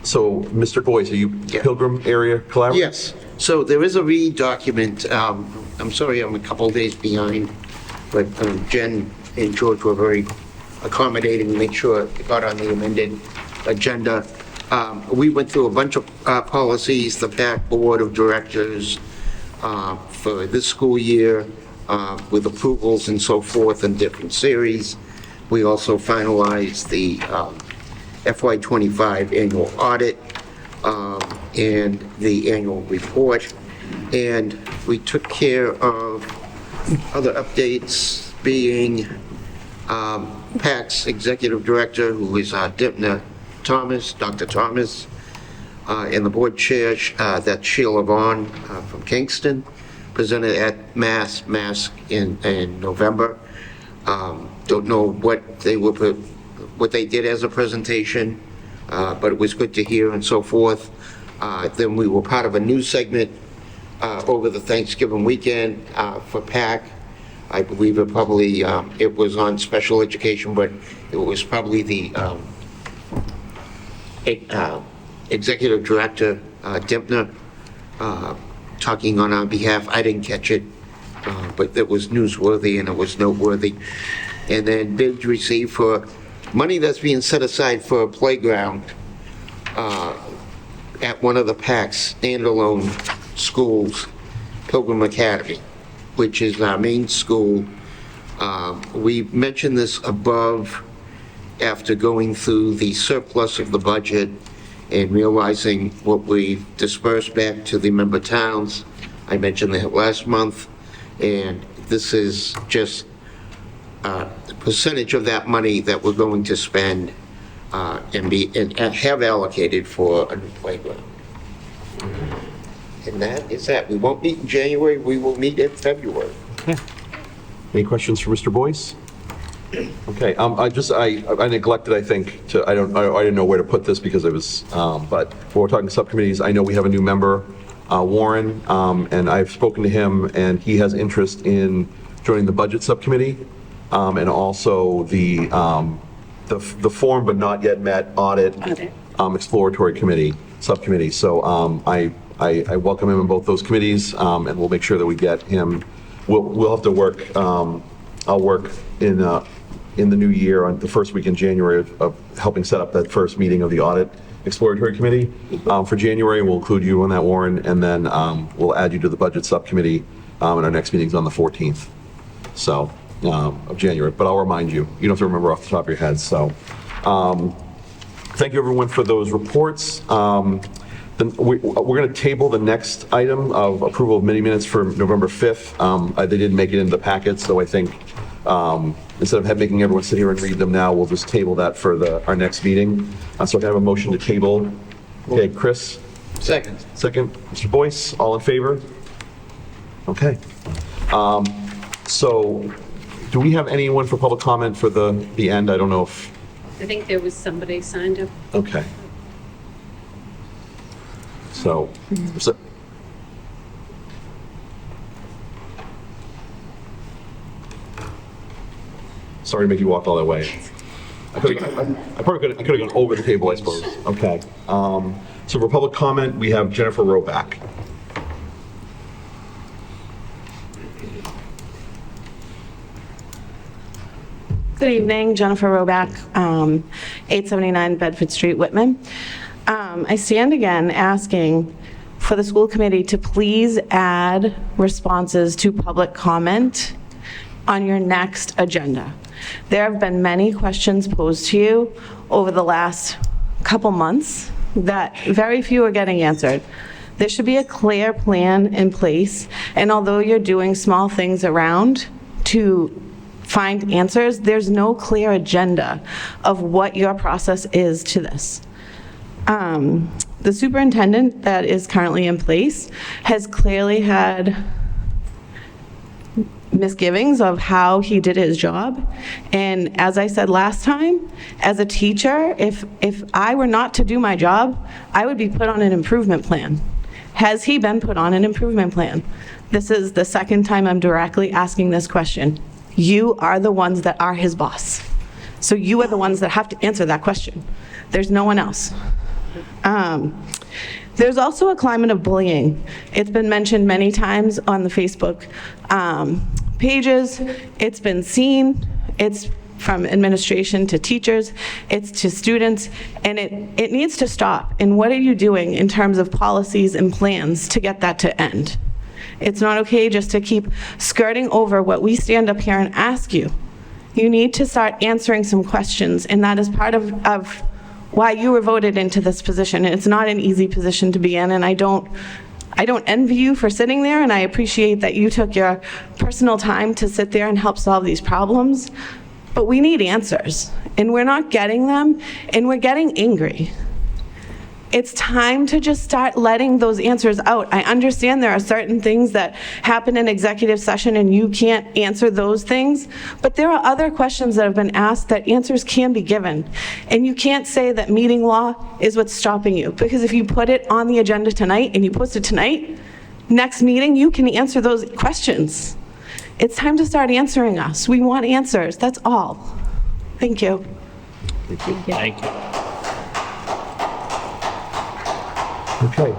So, Mr. Boyce, are you Pilgrim Area Collaborative? Yes. So there is a read document. I'm sorry I'm a couple of days behind, but Jen and George were very accommodating to make sure it got on the amended agenda. We went through a bunch of policies, the PAC Board of Directors for this school year with approvals and so forth in different series. We also finalized the FY25 annual audit and the annual report. And we took care of other updates, being PAC's Executive Director, who is Dipna Thomas, Dr. Thomas, and the board chair, that's Sheila Vaughn from Kingston, presented at Mask in November. Don't know what they did as a presentation, but it was good to hear and so forth. Then we were part of a news segment over the Thanksgiving weekend for PAC. I believe it probably, it was on special education, but it was probably the Executive Director, Dipna, talking on our behalf. I didn't catch it, but it was newsworthy and it was noteworthy. And then bids received for money that's being set aside for a playground at one of the PAC's standalone schools, Pilgrim Academy, which is our main school. We mentioned this above after going through the surplus of the budget and realizing what we dispersed back to the member towns. I mentioned that last month, and this is just a percentage of that money that we're going to spend and have allocated for a new playground. And that is that. We won't meet in January, we will meet in February. Any questions for Mr. Boyce? Okay, I neglected, I think, I didn't know where to put this because it was, but when we're talking subcommittees, I know we have a new member, Warren, and I've spoken to him, and he has interest in joining the budget subcommittee, and also the form but not yet met audit exploratory committee, subcommittee. So I welcome him in both those committees, and we'll make sure that we get him. We'll have to work, I'll work in the new year on the first week in January of helping set up that first meeting of the audit exploratory committee for January. We'll include you on that, Warren, and then we'll add you to the budget subcommittee, and our next meeting's on the 14th of January. But I'll remind you. You don't have to remember off the top of your head. So thank you, everyone, for those reports. Then we're going to table the next item of approval of mini minutes for November 5th. They didn't make it into the packet, so I think instead of making everyone sit here and read them now, we'll just table that for our next meeting. So can I have a motion to table? Okay, Chris? Second. Second. Mr. Boyce, all in favor? Okay. So do we have anyone for public comment for the end? I don't know if, I think there was somebody signed up. okay. So sorry to make you walk all that way. I could have gone over the table, I suppose. Okay. So for public comment, we have Jennifer Roback. Good evening, Jennifer Roback, 879 Bedford Street, Whitman. I stand again asking for the school committee to please add responses to public comment on your next agenda. There have been many questions posed to you over the last couple months that very few are getting answered. There should be a clear plan in place, and although you're doing small things around to find answers, there's no clear agenda of what your process is to this. The superintendent that is currently in place has clearly had misgivings of how he did his job. And as I said last time, as a teacher, if I were not to do my job, I would be put on an improvement plan. Has he been put on an improvement plan? This is the second time I'm directly asking this question. You are the ones that are his boss. So you are the ones that have to answer that question. There's no one else. There's also a climate of bullying. It's been mentioned many times on the Facebook pages. It's been seen. It's from administration to teachers. It's to students. And it needs to stop. And what are you doing in terms of policies and plans to get that to end? It's not okay just to keep skirting over what we stand up here and ask you. You need to start answering some questions, and that is part of why you were voted into this position. And it's not an easy position to be in, and I don't envy you for sitting there, and I appreciate that you took your personal time to sit there and help solve these problems. But we need answers, and we're not getting them, and we're getting angry. It's time to just start letting those answers out. I understand there are certain things that happen in executive session and you can't answer those things, but there are other questions that have been asked that answers can be given. And you can't say that meeting law is what's stopping you, because if you put it on the agenda tonight and you post it tonight, next meeting you can answer those questions. It's time to start answering us. We want answers, that's all. Thank you. Thank you. Okay,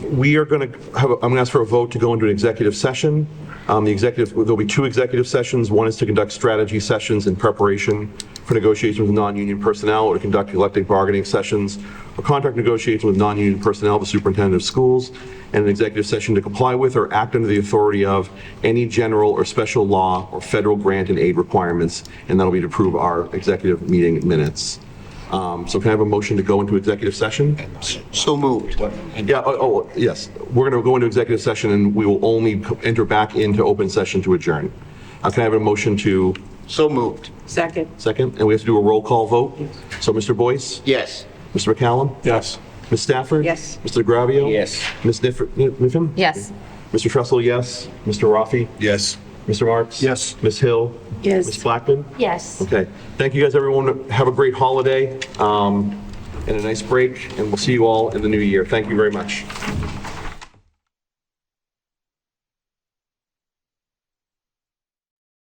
we are going to I'm going to ask for a vote to go into an executive session. There'll be two executive sessions. One is to conduct strategy sessions in preparation for negotiations with non-union personnel, or to conduct collective bargaining sessions or contract negotiations with non-union personnel, the superintendent of schools, and an executive session to comply with or act under the authority of any general or special law or federal grant and aid requirements, and that'll be to approve our executive meeting minutes. So can I have a motion to go into executive session? So moved. Yeah, yes. We're going to go into executive session and we will only enter back into open session to adjourn. Can I have a motion to? So moved. Second. Second, and we have to do a roll call vote. So Mr. Boyce? Yes. Mr. McCallum? Yes. Ms. Stafford? Yes. Mr. Gravio? Yes. Ms. Niffin? Yes. Mr. Trussell, yes. Mr. Rafi? Yes. Mr. Marks? Yes. Ms. Hill? Yes. Ms. Blackman? Yes. Okay. Thank you guys, everyone. Have a great holiday and a nice break, and we'll see you all in the new year. Thank you very much.